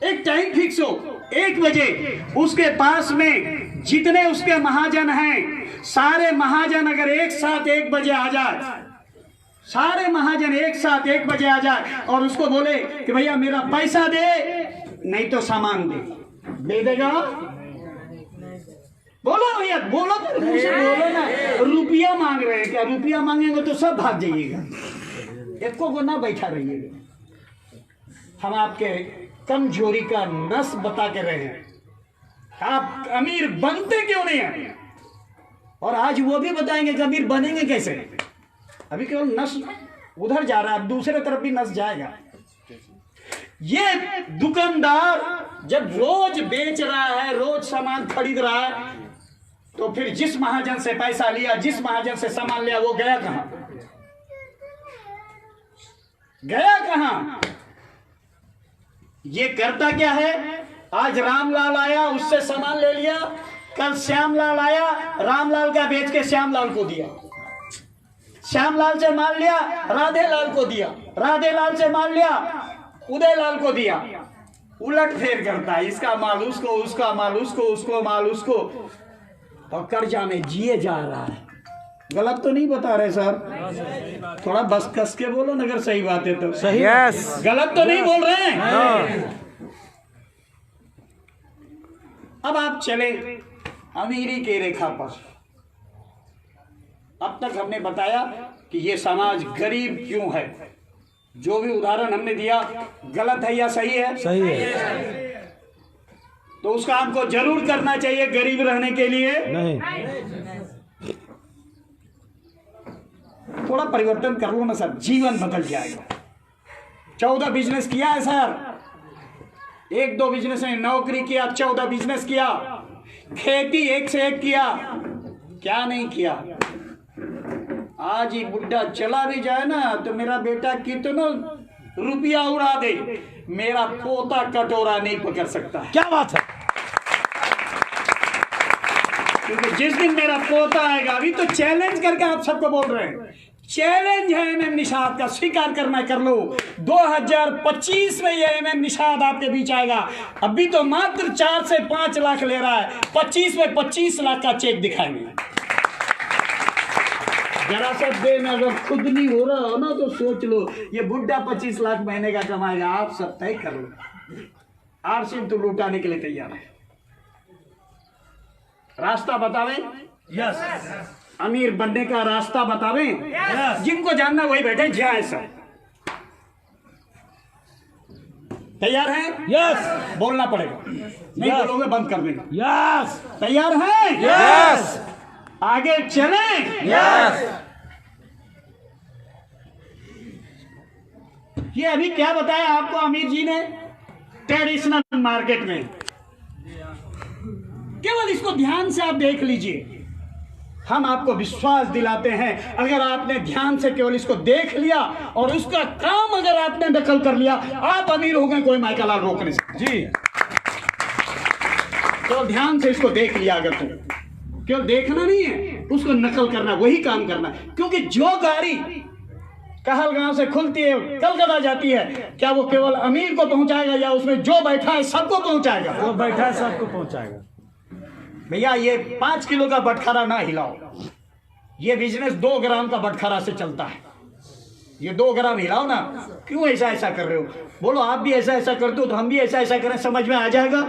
A: एक टाइम फिक्स हो, 1 बजे उसके पास में जितने उसके महाजन हैं, सारे महाजन अगर एक साथ 1 बजे आ जाए, सारे महाजन एक साथ 1 बजे आ जाए और उसको बोले कि भैया मेरा पैसा दे, नहीं तो सामान दे देगा? बोलो भैया, बोलो तो बोलो ना। रुपया मांग रहे हैं क्या? रुपया मांगेंगे तो सब भाग जाइएगा, एक को ना बैठा रहिएगा। हम आपके कमजोरी का नस बता के रहे हैं, आप अमीर बनते क्यों नहीं हैं? और आज वो भी बताएंगे कि अमीर बनेंगे कैसे। अभी केवल नस उधर जा रहा है, दूसरे तरफ भी नस जाएगा। ये दुकानदार जब रोज बेच रहा है, रोज सामान खरीद रहा है, तो फिर जिस महाजन से पैसा लिया, जिस महाजन से सामान लिया, वो गया कहां? गया कहां? ये करता क्या है? आज रामलाल आया, उससे सामान ले लिया, कल श्यामलाल आया, रामलाल का बेच के श्यामलाल को दिया, श्यामलाल से माल लिया, राधे लाल को दिया, राधे लाल से माल लिया, उदय लाल को दिया। उलट फेर करता है, इसका माल उसको, उसका माल उसको, उसको माल उसको, और कर्जा में जिए जा रहा है। गलत तो नहीं बता रहे सर? थोड़ा बस कस के बोलो ना, अगर सही बात है तो।
B: सही। यस।
A: गलत तो नहीं बोल रहे हैं? अब आप चले अमीरी की रेखा पर। अब तक हमने बताया कि ये समाज गरीब क्यों है। जो भी उदाहरण हमने दिया गलत है या सही है?
B: सही है।
A: तो उस काम को जरूर करना चाहिए गरीब रहने के लिए।
B: नहीं।
A: थोड़ा परिवर्तन कर लो ना सर, जीवन बदल जाएगा। 14 बिजनेस किया है सर, 1-2 बिजनेस में नौकरी किया, 14 बिजनेस किया, खेती एक से एक किया, क्या नहीं किया। आज ही बुढ़ा चला भी जाए ना तो मेरा बेटा कितना रुपया उड़ा दे, मेरा पोता कटोरा नहीं पकड़ सकता।
B: क्या बात है?
A: क्योंकि जिस दिन मेरा पोता आएगा, अभी तो चैलेंज करके आप सबको बोल रहे हैं, चैलेंज है एमएम निषाद का, स्वीकार करना कर लो। 2025 में ये एमएम निषाद आपके बीच आएगा। अभी तो मात्र 4 से 5 लाख ले रहा है, 25 में 25 लाख का चेक दिखाएंगे। जरा सा देन अगर खुद नहीं हो रहा हो ना तो सोच लो, ये बुढ़ा 25 लाख महीने का कमाएगा। आप सब तय कर लो। आरसीएम तो लुटाने के लिए तैयार है। रास्ता बतावे? यस। अमीर बनने का रास्ता बतावे? यस। जिनको जानना वही बैठे जाए सब। तैयार है?
B: यस।
A: बोलना पड़ेगा, नहीं बोलोगे बंद कर देगा।
B: यस।
A: तैयार है?
B: यस।
A: आगे चले?
B: यस।
A: ये अभी क्या बताया आपको अमीर जी ने? ट्रेडिशनल मार्केट में, केवल इसको ध्यान से आप देख लीजिए। हम आपको विश्वास दिलाते हैं, अगर आपने ध्यान से केवल इसको देख लिया और उसका काम अगर आपने दखल कर लिया, आप अमीर हो गए, कोई माइका लाल रोक नहीं सकता।
B: जी।
A: तो ध्यान से इसको देख लिया, अगर तुम केवल देखना नहीं है, उसको नकल करना, वही काम करना। क्योंकि जो गाड़ी कहलगांव से खुलती है, कलकत्ता जाती है, क्या वो केवल अमीर को पहुंचाएगा या उसमें जो बैठा है सबको पहुंचाएगा?
B: वो बैठा है सबको पहुंचाएगा।
A: भैया ये 5 किलो का बटखरा ना हिलाओ। ये बिजनेस 2 ग्राम का बटखरा से चलता है। ये 2 ग्राम हिलाओ ना। क्यों ऐसा कर रहे हो? बोलो आप भी ऐसा करते हो तो हम भी ऐसा करें, समझ में आ जाएगा।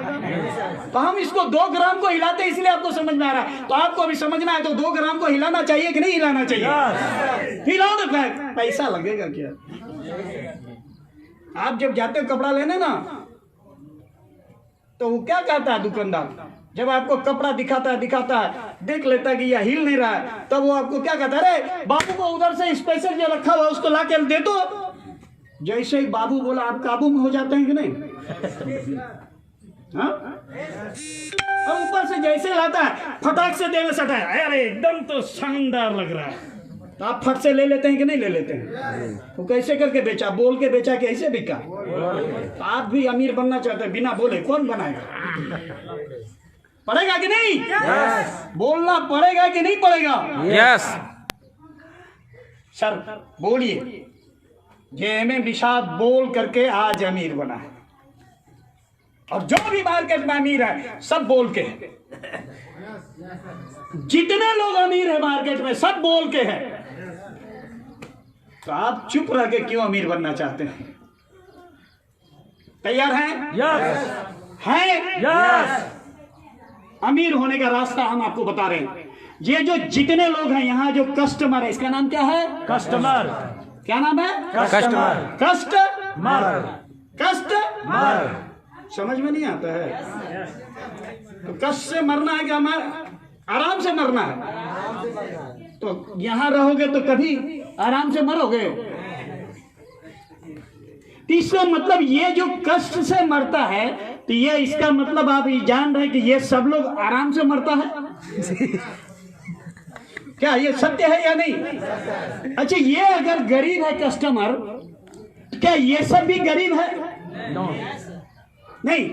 A: तो हम इसको 2 ग्राम को हिलाते इसलिए आपको समझ में आ रहा है। तो आपको अभी समझना है तो 2 ग्राम को हिलाना चाहिए कि नहीं हिलाना चाहिए? हिलाओ ना। पैसा लगेगा क्या? आप जब जाते हो कपड़ा लेने ना, तो वो क्या कहता है दुकानदार? जब आपको कपड़ा दिखाता है, देख लेता है कि यह हिल नहीं रहा है, तब वो आपको क्या कहता है? अरे बाबू को उधर से स्पेशल जो रखा हुआ उसको ला के दे दो। जैसे ही बाबू बोला, आप काबू में हो जाते हैं कि नहीं? हाँ? और ऊपर से जैसे लाता है, फटाक से देवे सटा है, अरे एकदम तो शानदार लग रहा है, तो आप फट से ले लेते हैं कि नहीं ले लेते हैं? तो कैसे करके बेचा? बोल के बेचा कि ऐसे बिका? तो आप भी अमीर बनना चाहते हैं, बिना बोले कौन बनाएगा? पड़ेगा कि नहीं?
B: यस।
A: बोलना पड़ेगा कि नहीं पड़ेगा?
B: यस।
A: सर बोलिए। ये एमएम निषाद बोल करके आज अमीर बना है, और जो भी मार्केट में अमीर है सब बोल के है। जितने लोग अमीर है मार्केट में सब बोल के हैं। तो आप चुप रह के क्यों अमीर बनना चाहते हैं? तैयार हैं?
B: यस।
A: हैं?
B: यस।
A: अमीर होने का रास्ता हम आपको बता रहे हैं। ये जो जितने लोग हैं यहाँ, जो कस्टमर है, इसका नाम क्या है?
B: कस्टमर।
A: क्या नाम है?
B: कस्टमर।
A: कस्टमर।
B: कस्टमर।
A: समझ में नहीं आता है? तो कष्ट से मरना है कि आराम से मरना है? तो यहाँ रहोगे तो कभी आराम से मरोगे। इसका मतलब ये जो कष्ट से मरता है, तो ये इसका मतलब आप ये जान रहे कि ये सब लोग आराम से मरता है? क्या ये सत्य है या नहीं? अच्छा, ये अगर गरीब है कस्टमर, क्या ये सब भी गरीब है? नहीं।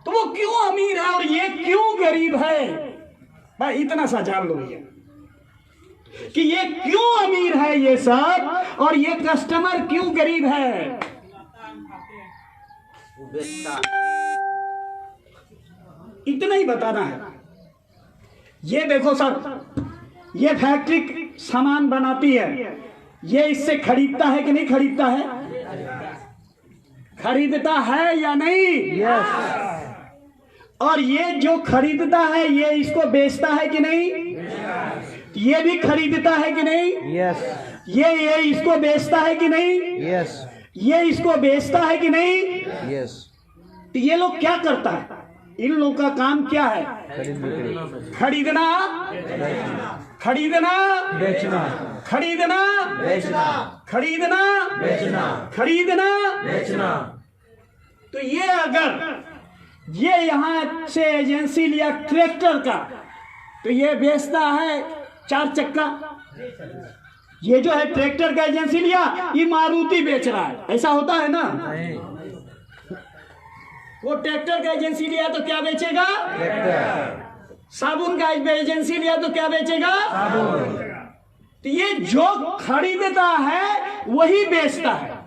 A: तो वो क्यों अमीर है और ये क्यों गरीब है? भाई इतना सा जान लो ये कि ये क्यों अमीर है ये सब, और ये कस्टमर क्यों गरीब है। इतना ही बताना है। ये देखो सर, ये फैक्ट्री सामान बनाती है, ये इससे खरीदता है कि नहीं खरीदता है? खरीदता है या नहीं? और ये जो खरीदता है ये इसको बेचता है कि नहीं? ये भी खरीदता है कि नहीं? ये इसको बेचता है कि नहीं? ये इसको बेचता है कि नहीं? तो ये लोग क्या करता है? इन लोग का काम क्या है? खरीदना, खरीदना, बेचना, खरीदना, बेचना, खरीदना, बेचना, खरीदना, बेचना। तो ये अगर ये यहां से एजेंसी लिया ट्रैक्टर का, तो ये बेचता है 4 चक्का। ये जो है ट्रैक्टर का एजेंसी लिया, ये मारुति बेच रहा है, ऐसा होता है ना? वो ट्रैक्टर का एजेंसी लिया तो क्या बेचेगा? साबुन का एजेंसी लिया तो क्या बेचेगा? तो ये जो खरीदता है वही बेचता है।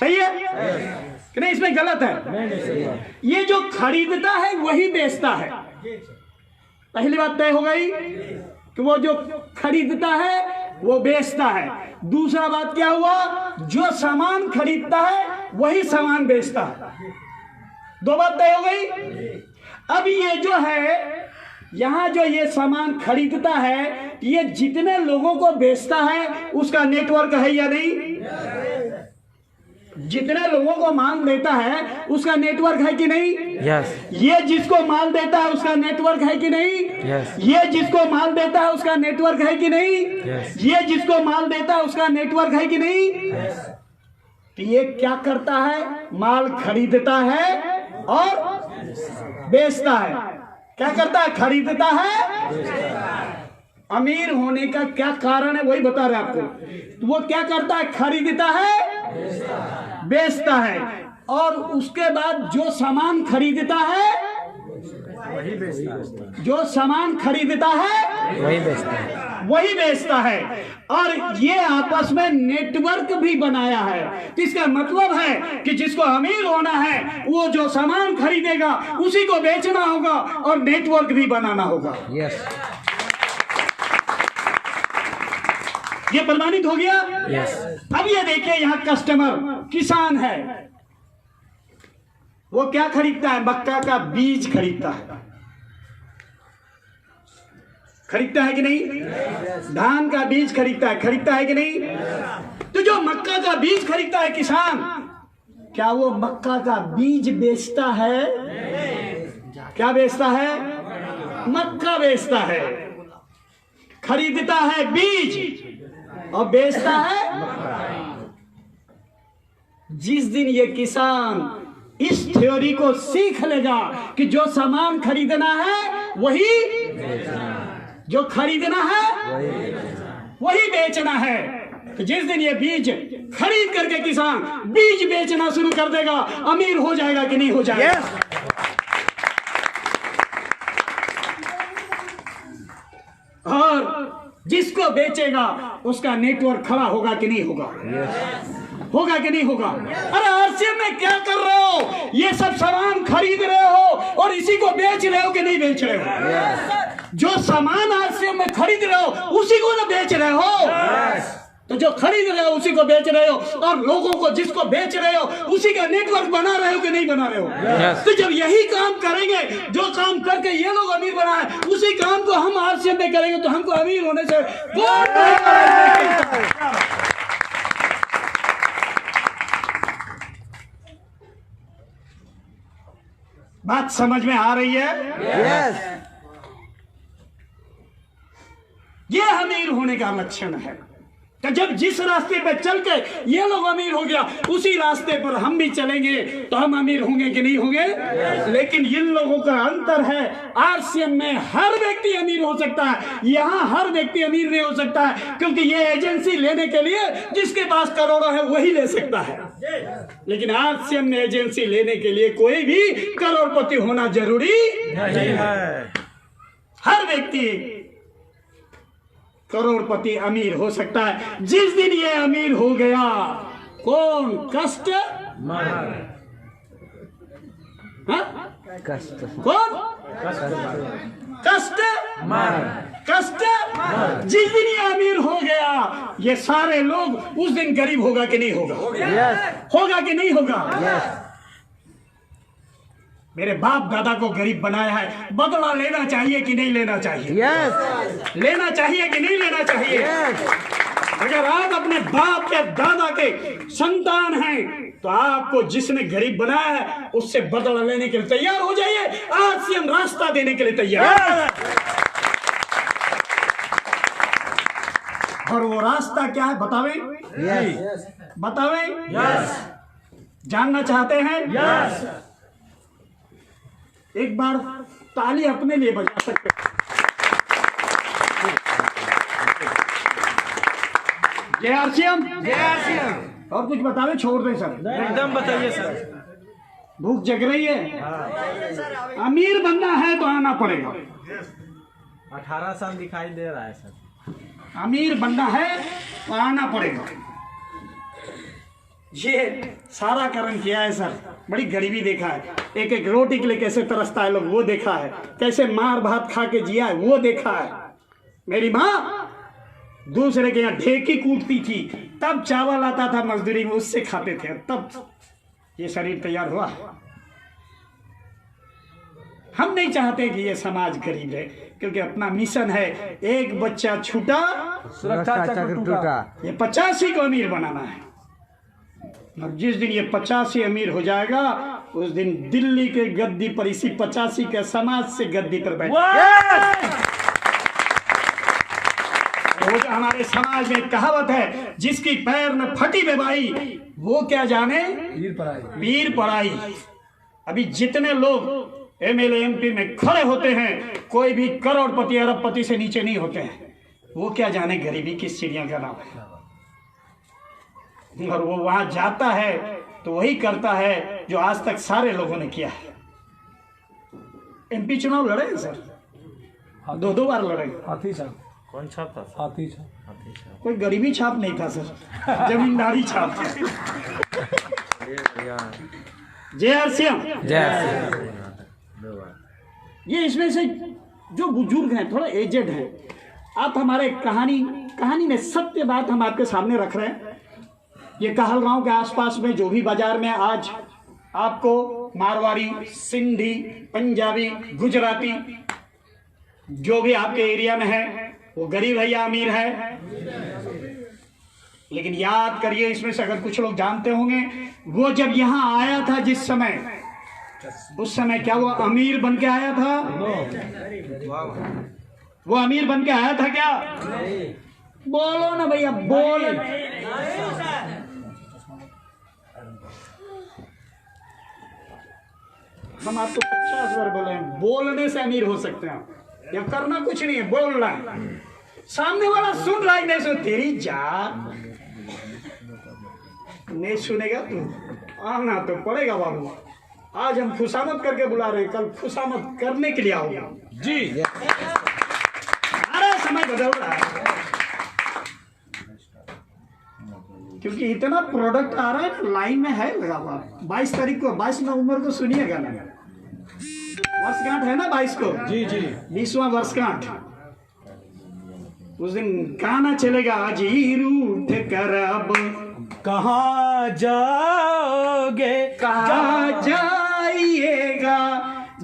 A: सही है कि नहीं? इसमें गलत है। ये जो खरीदता है वही बेचता है। पहली बात तय हो गई कि वो जो खरीदता है वो बेचता है। दूसरा बात क्या हुआ? जो सामान खरीदता है वही सामान बेचता है। 2 बात तय हो गई। अब ये जो है यहां जो ये सामान खरीदता है, ये जितने लोगों को बेचता है उसका नेटवर्क है या नहीं? जितने लोगों को माल देता है उसका नेटवर्क है कि नहीं? ये जिसको माल देता है उसका नेटवर्क है कि नहीं? ये जिसको माल देता है उसका नेटवर्क है कि नहीं? ये जिसको माल देता है उसका नेटवर्क है कि नहीं? तो ये क्या करता है? माल खरीदता है और बेचता है। क्या करता है? खरीदता है। अमीर होने का क्या कारण है वही बता रहे आपको। तो वो क्या करता है? खरीदता है, बेचता है, और उसके बाद जो सामान खरीदता है
C: वही बेचता है,
A: जो सामान खरीदता है
C: वही बेचता है,
A: वही बेचता है। और ये आपस में नेटवर्क भी बनाया है। तो इसका मतलब है कि जिसको अमीर होना है वो जो सामान खरीदेगा उसी को बेचना होगा और नेटवर्क भी बनाना होगा। ये प्रमाणित हो गया। अब ये देखिए यहाँ कस्टमर किसान है, वो क्या खरीदता है? मक्का का बीज खरीदता है। खरीदता है कि नहीं? धान का बीज खरीदता है कि नहीं? तो जो मक्का का बीज खरीदता है किसान, क्या वो मक्का का बीज बेचता है? क्या बेचता है? मक्का बेचता है। खरीदता है बीज और बेचता है। जिस दिन ये किसान इस थ्योरी को सीख लेगा कि जो सामान खरीदना है वही, जो खरीदना है वही बेचना है, तो जिस दिन ये बीज खरीद करके किसान बीज बेचना शुरू कर देगा, अमीर हो जाएगा कि नहीं हो जाएगा? और जिसको बेचेगा उसका नेटवर्क खड़ा होगा कि नहीं होगा? होगा कि नहीं होगा? अरे आरसीएम में क्या कर रहे हो? ये सब सामान खरीद रहे हो और इसी को बेच रहे हो कि नहीं बेच रहे हो? जो सामान आरसीएम में खरीद रहे हो उसी को ना बेच रहे हो। तो जो खरीद रहे हो उसी को बेच रहे हो, और लोगों को जिसको बेच रहे हो उसी का नेटवर्क बना रहे हो कि नहीं बना रहे हो? तो जब यही काम करेंगे, जो काम करके ये लोग अमीर बनाए, उसी काम को हम आरसीएम में करेंगे तो हमको अमीर होने से बात समझ में आ रही है? ये अमीर होने का लक्षण है। कि जब जिस रास्ते पे चल के ये लोग अमीर हो गया, उसी रास्ते पर हम भी चलेंगे तो हम अमीर होंगे कि नहीं होंगे? लेकिन इन लोगों का अंतर है, आरसीएम में हर व्यक्ति अमीर हो सकता है, यहाँ हर व्यक्ति अमीर नहीं हो सकता है, क्योंकि ये एजेंसी लेने के लिए जिसके पास करोड़ों है वही ले सकता है। लेकिन आरसीएम में एजेंसी लेने के लिए कोई भी करोड़पति होना जरूरी
C: नहीं है।
A: हर व्यक्ति करोड़पति अमीर हो सकता है। जिस दिन ये अमीर हो गया, कौन कष्ट
E: कष्ट
A: कौन कष्ट कष्ट जिस दिन ये अमीर हो गया, ये सारे लोग उस दिन गरीब होगा कि नहीं होगा? होगा कि नहीं होगा? मेरे बाप दादा को गरीब बनाया है, बदला लेना चाहिए कि नहीं लेना चाहिए? लेना चाहिए कि नहीं लेना चाहिए? अगर आप अपने बाप के दादा के संतान हैं तो आपको जिसने गरीब बनाया है उससे बदला लेने के लिए तैयार हो जाइए। आज से हम रास्ता देने के लिए तैयार हैं। और वो रास्ता क्या है बतावे? बतावे? जानना चाहते हैं? एक बार ताली अपने लिए बजा सकते हैं। जय आरसीएम। और कुछ बतावे? छोड़ दें सर,
C: एकदम बताइए सर।
A: भूख जग रही है। अमीर बनना है तो आना पड़ेगा।
C: 18 साल दिखाई दे रहा है सर।
A: अमीर बनना है तो आना पड़ेगा। ये सारा कर्म किया है सर, बड़ी गरीबी देखा है, एक एक रोटी के लिए कैसे तरसता है लोग वो देखा है, कैसे मार भात खा के जिया है वो देखा है। मेरी माँ दूसरे के यहाँ ढेकी कूटती थी, तब चावल आता था मजदूरी में, उससे खाते थे, तब ये शरीर तैयार हुआ। हम नहीं चाहते कि ये समाज गरीब है, क्योंकि अपना मिशन है, एक बच्चा छूटा
E: सुरक्षा चक्र टूटा।
A: ये 85 को अमीर बनाना है। और जिस दिन ये 85 अमीर हो जाएगा, उस दिन दिल्ली के गद्दी पर इसी 85 के समाज से गद्दी पर बैठे। वो जो हमारे समाज में कहावत है, जिसकी पैर में फटी बेबाई वो क्या जाने वीर पराई। अभी जितने लोग एमएलए एमपी में खड़े होते हैं, कोई भी करोड़पति अरबपति से नीचे नहीं होते हैं। वो क्या जाने गरीबी किस चिड़िया का नाम है। और वो वहां जाता है तो वही करता है जो आज तक सारे लोगों ने किया है। एमपी चुनाव लड़े हैं सर, 2 बार लड़े।
C: हाथी छाप। कौन छाप था? हाथी छाप।
A: कोई गरीबी छाप नहीं था सर, जमींदारी छाप था। जय आरसीएम। ये इसमें से जो बुजुर्ग हैं, थोड़ा एजेड हैं, आप हमारे कहानी में सत्य बात हम आपके सामने रख रहे हैं। ये कहलगांव के आसपास में जो भी बाजार में आज आपको मारवाड़ी, सिंधी, पंजाबी, गुजराती जो भी आपके एरिया में है, वो गरीब है या अमीर है? लेकिन याद करिए, इसमें से अगर कुछ लोग जानते होंगे, वो जब यहाँ आया था जिस समय, उस समय क्या वो अमीर बन के आया था? वो अमीर बन के आया था क्या? बोलो ना भैया, बोल। हम आपको 50 बार बोले, बोलने से अमीर हो सकते हैं। या करना कुछ नहीं है, बोलना है। सामने वाला सुन रहा है नहीं सुन, तेरी जात नहीं सुनेगा तू, आना तो पड़ेगा बाबू। आज हम खुशामद करके बुला रहे हैं, कल खुशामद करने के लिए आओगे जी। अरे समय बदल रहा है, क्योंकि इतना प्रोडक्ट आ रहा है, लाइन में है लगा हुआ। 22 तारीख को, 22 नवंबर को सुनिएगा ना, वर्षगांठ है ना 22 को जी 20वां वर्षगांठ। उस दिन गाना चलेगा, अजीर उठ कर अब
C: कहाँ जाओगे,
A: कहाँ जाइएगा,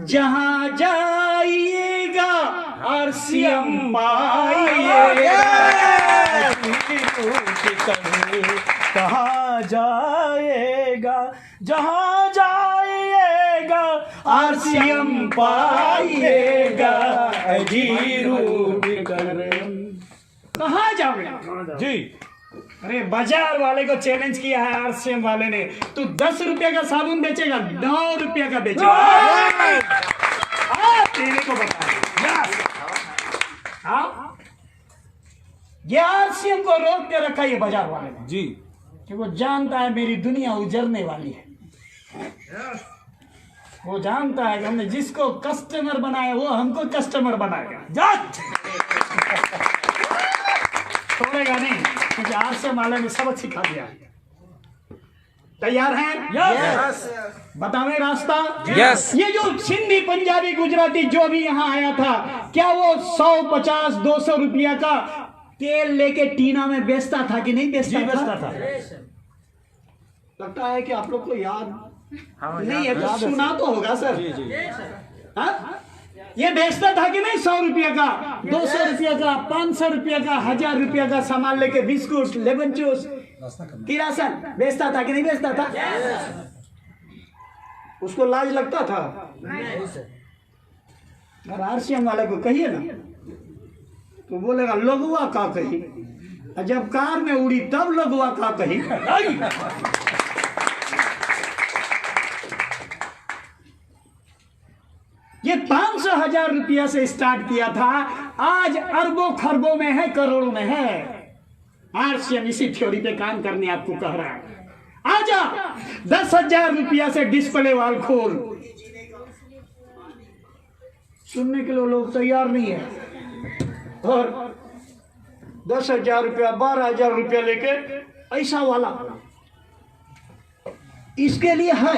A: जहाँ जाइएगा आरसीएम पाइएगा।
C: कहाँ जाएगा, जहाँ जाइएगा
A: आरसीएम पाइएगा। अजीर उठ कर कहाँ जाओगे
C: जी,
A: अरे बाजार वाले को चैलेंज किया है आरसीएम वाले ने, तू 10 रुपए का साबुन बेचेगा, 9 रुपए का बेचेगा। तेरे को बता ये आरसीएम को रोक के रखा ये बाजार वाले ने
B: जी,
A: कि वो जानता है मेरी दुनिया उजड़ने वाली है। वो जानता है कि हमने जिसको कस्टमर बनाया वो हमको कस्टमर बनाएगा। छोड़ेगा नहीं, क्योंकि आरसीएम वाले ने सबक सिखा दिया। तैयार हैं?
B: यस
A: बतावें रास्ता?
E: यस।
A: ये जो सिंधी पंजाबी गुजराती जो भी यहाँ आया था, क्या वो 100, 50, 200 रुपया का तेल लेके टीना में बेचता था कि नहीं बेचता था? लगता है कि आप लोग को याद नहीं है, तो सुना तो होगा सर। हाँ? ये बेचता था कि नहीं? 100 रुपया का, 200 रुपया का, 500 रुपया का, 1000 रुपया का सामान लेके बिस्कुट, लेमन जूस, किरासन बेचता था कि नहीं बेचता था? उसको लाज लगता था? और आरसीएम वाले को कहिए ना तो बोलेगा लघुआ का कही, जब कार में उड़ी तब लघुआ का कही। ये 500,000 रुपया से स्टार्ट किया था, आज अरबों खरबों में है, करोड़ों में है। आरसीएम इसी थ्योरी पे काम करने आपको कह रहा है। आजा 10,000 रुपया से डिस्प्ले वाल खोल। सुनने के लिए लोग तैयार नहीं है। और 10,000 रुपया, 12,000 रुपया लेके ऐसा वाला इसके लिए है,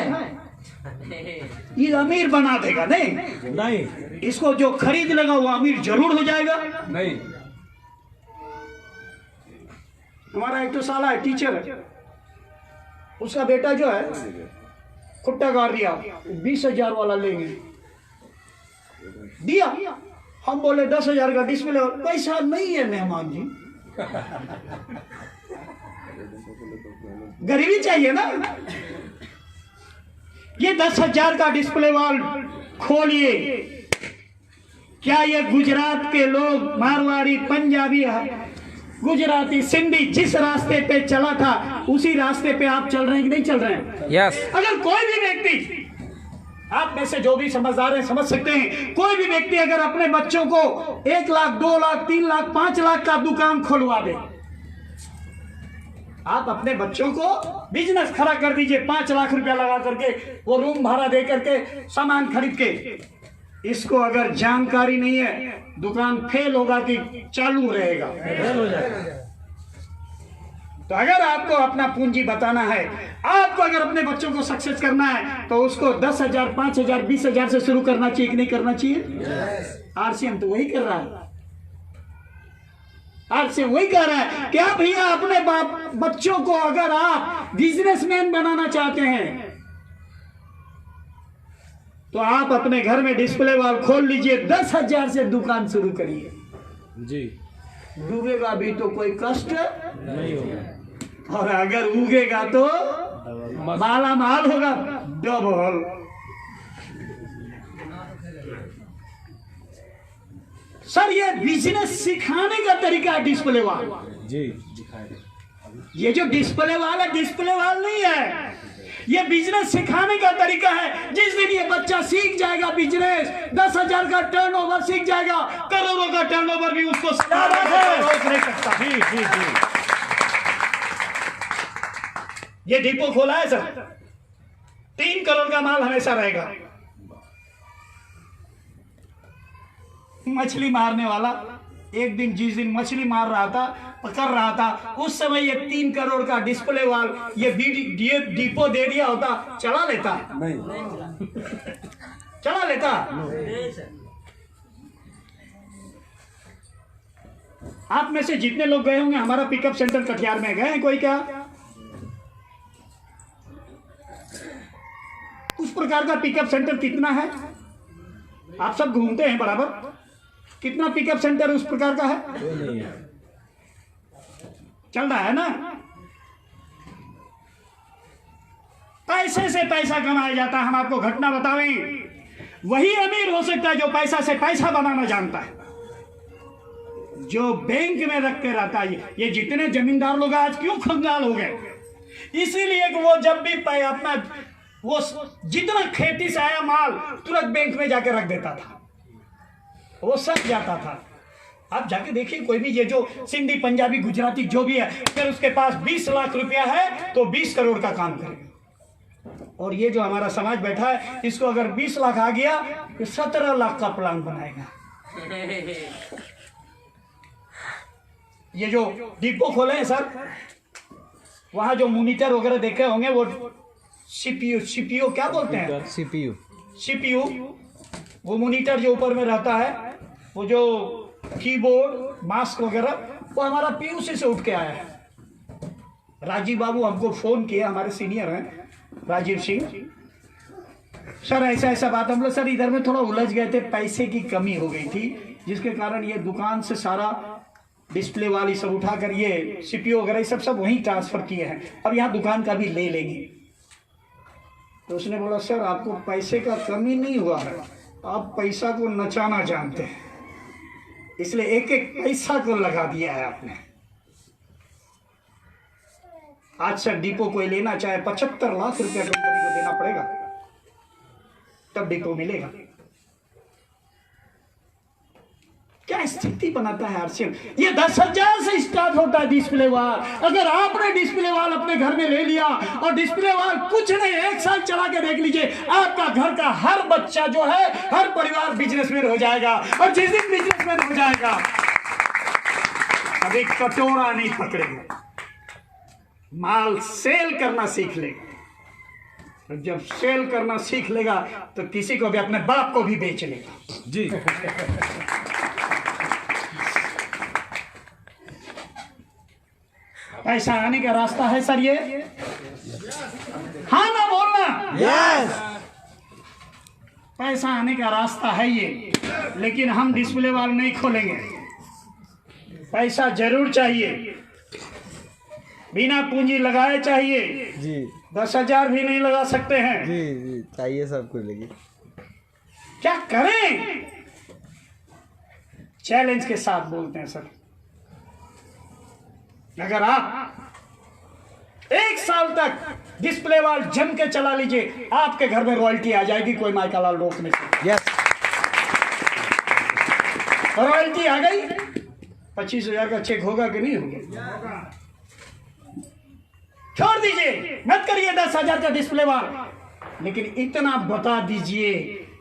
A: ये अमीर बना देगा नहीं। इसको जो खरीद लेगा वो अमीर जरूर हो जाएगा
B: नहीं।
A: हमारा एक तो साला है, टीचर है, उसका बेटा जो है खुट्टा गाड़ दिया, 20,000 वाला लेंगे, दिया। हम बोले 10,000 का डिस्प्ले, पैसा नहीं है मेहमान जी, गरीबी चाहिए ना। ये 10,000 का डिस्प्ले वॉल खोलिए, क्या ये गुजरात के लोग, मारवाड़ी, पंजाबी, गुजराती, सिंधी जिस रास्ते पे चला था उसी रास्ते पे आप चल रहे हैं कि नहीं चल रहे हैं?
E: यस।
A: अगर कोई भी व्यक्ति, आप में से जो भी समझदार हैं समझ सकते हैं, कोई भी व्यक्ति अगर अपने बच्चों को 1 लाख, 2 लाख, 3 लाख, 5 लाख का दुकान खुलवा दे, आप अपने बच्चों को बिजनेस खड़ा कर दीजिए, 5 लाख रुपया लगा करके, वो रूम भाड़ा दे करके, सामान खरीद के, इसको अगर जानकारी नहीं है दुकान फेल होगा कि चालू रहेगा? फेल हो जाएगा। तो अगर आपको अपना पूंजी बताना है, आपको अगर अपने बच्चों को सक्सेस करना है, तो उसको 10,000, 5,000, 20,000 से शुरू करना चाहिए कि नहीं करना चाहिए? आरसीएम तो वही कर रहा है। आरसीएम वही कह रहा है कि आप भैया अपने बच्चों को अगर आप बिजनेसमैन बनाना चाहते हैं तो आप अपने घर में डिस्प्ले वॉल खोल लीजिए, 10,000 से दुकान शुरू करिए
B: जी।
A: डूबेगा भी तो कोई कष्ट
B: नहीं होगा,
A: और अगर उगेगा तो माला माल होगा डबल। सर ये बिजनेस सिखाने का तरीका है डिस्प्ले वाल
B: जी।
A: ये जो डिस्प्ले वाल है, डिस्प्ले वाल नहीं है, ये बिजनेस सिखाने का तरीका है। जिस दिन ये बच्चा सीख जाएगा बिजनेस, 10,000 का टर्नओवर सीख जाएगा, करोड़ों का टर्नओवर भी उसको रोक नहीं सकता।
B: जी जी जी।
A: ये डिपो खोला है सर, 3 करोड़ का माल हमेशा रहेगा। मछली मारने वाला एक दिन, जिस दिन मछली मार रहा था, पकड़ रहा था, उस समय ये 3 करोड़ का डिस्प्ले वाल ये डिपो दे दिया होता, चला लेता?
B: नहीं।
A: चला लेता? आप में से जितने लोग गए होंगे हमारा पिकअप सेंटर कटिहार में, गए हैं कोई क्या? उस प्रकार का पिकअप सेंटर कितना है? आप सब घूमते हैं बराबर, कितना पिकअप सेंटर उस प्रकार का है?
B: नहीं है।
A: चल रहा है ना? पैसे से पैसा कमाया जाता है। हम आपको घटना बतावें, वही अमीर हो सकता है जो पैसा से पैसा बनाना जानता है। जो बैंक में रख के रहता है, ये जितने जमींदार लोग आज क्यों कंगाल हो गए? इसीलिए कि वो जब भी अपना वो जितना खेती से आया माल तुरंत बैंक में जाके रख देता था, वो सच जाता था। आप जाके देखिए कोई भी, ये जो सिंधी पंजाबी गुजराती जो भी है, फिर उसके पास 20 लाख रुपया है तो 20 करोड़ का काम करेगा। और ये जो हमारा समाज बैठा है, इसको अगर 20 लाख आ गया तो 17 लाख का प्लान बनाएगा। ये जो डिपो खोले हैं सर, वहां जो मॉनिटर वगैरह देखे होंगे, वो सीपीयू क्या बोलते हैं, सीपीयू, वो मॉनिटर जो ऊपर में रहता है, वो जो कीबोर्ड मास्क वगैरह, वो हमारा पीयूसी से उठ के आया है। राजीव बाबू हमको फोन किया, हमारे सीनियर हैं राजीव सिंह, सर ऐसा ऐसा बात, हम लोग सर इधर में थोड़ा उलझ गए थे, पैसे की कमी हो गई थी, जिसके कारण ये दुकान से सारा डिस्प्ले वाली सब उठाकर ये सीपीयू वगैरह सब वहीं ट्रांसफर किए हैं, अब यहाँ दुकान का भी ले लेंगे। तो उसने बोला सर आपको पैसे का कमी नहीं हुआ है, आप पैसा को नचाना जानते हैं, इसलिए एक एक पैसा को लगा दिया है आपने। आज सर डिपो कोई लेना चाहे 75 लाख रुपया कंपनी को देना पड़ेगा, तब डिपो मिलेगा। क्या स्थिति बनाता है आरसीएम। ये 10,000 से स्टार्ट होता है डिस्प्ले वाल। अगर आपने डिस्प्ले वाल अपने घर में ले लिया और डिस्प्ले वाल कुछ नहीं, 1 साल चला के देख लीजिए, आपका घर का हर बच्चा जो है, हर परिवार बिजनेसमैन हो जाएगा। और जिस दिन बिजनेसमैन हो जाएगा, अभी कटोरा नहीं पकड़ेगा, माल सेल करना सीख लेगा। जब सेल करना सीख लेगा तो किसी को भी, अपने बाप को भी बेच लेगा।
B: जी
A: ऐसा आने का रास्ता है सर ये? हाँ ना बोलना?
E: यस।
A: पैसा आने का रास्ता है ये, लेकिन हम डिस्प्ले वाल नहीं खोलेंगे। पैसा जरूर चाहिए, बिना पूंजी लगाए चाहिए
E: जी।
A: 10,000 भी नहीं लगा सकते हैं।
E: जी जी चाहिए सब कुछ, लेकिन
A: क्या करें? चैलेंज के साथ बोलते हैं सर। अगर आप 1 साल तक डिस्प्ले वाल जम के चला लीजिए, आपके घर में रॉयल्टी आ जाएगी, कोई माइका लाल रोक नहीं सकता।
E: यस।
A: रॉयल्टी आ गई, 25,000 का चेक होगा कि नहीं होगा? छोड़ दीजिए, मत करिए 10,000 का डिस्प्ले वाल, लेकिन इतना बता दीजिए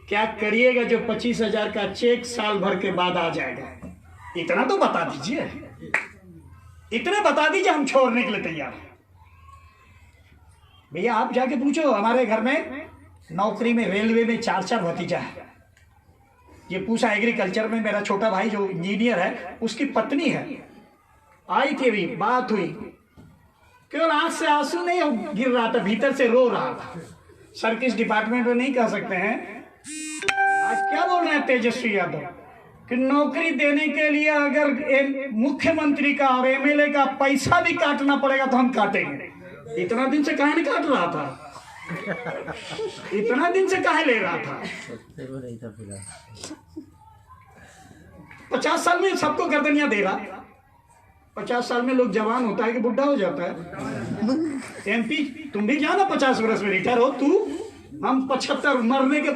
A: क्या करिएगा जो 25,000 का चेक साल भर के बाद आ जाएगा। इतना तो बता दीजिए, इतने बता दीजिए, हम छोड़ने के लिए तैयार हैं। भैया आप जाके पूछो, हमारे घर में नौकरी में रेलवे में 4 भतीजा है। ये पूछा एग्रीकल्चर में, मेरा छोटा भाई जो इंजीनियर है, उसकी पत्नी है, आई थी, अभी बात हुई, केवल आंख से आंसू नहीं गिर रहा था, भीतर से रो रहा था। सर किस डिपार्टमेंट में नहीं कह सकते हैं। आज क्या बोल रहे हैं तेजस्वी यादव कि नौकरी देने के लिए अगर मुख्यमंत्री का और एमएलए का पैसा भी काटना पड़ेगा तो हम काटेंगे। इतना दिन से काहे नहीं काट रहा था? इतना दिन से काहे ले रहा था? 50 साल में सबको गर्दनियां दे रहा। 50 साल में लोग जवान होता है कि बुढ़ा हो जाता है? एमपी तुम भी जाना 50 वर्ष में रिटायर हो तू, हम 75 मरने के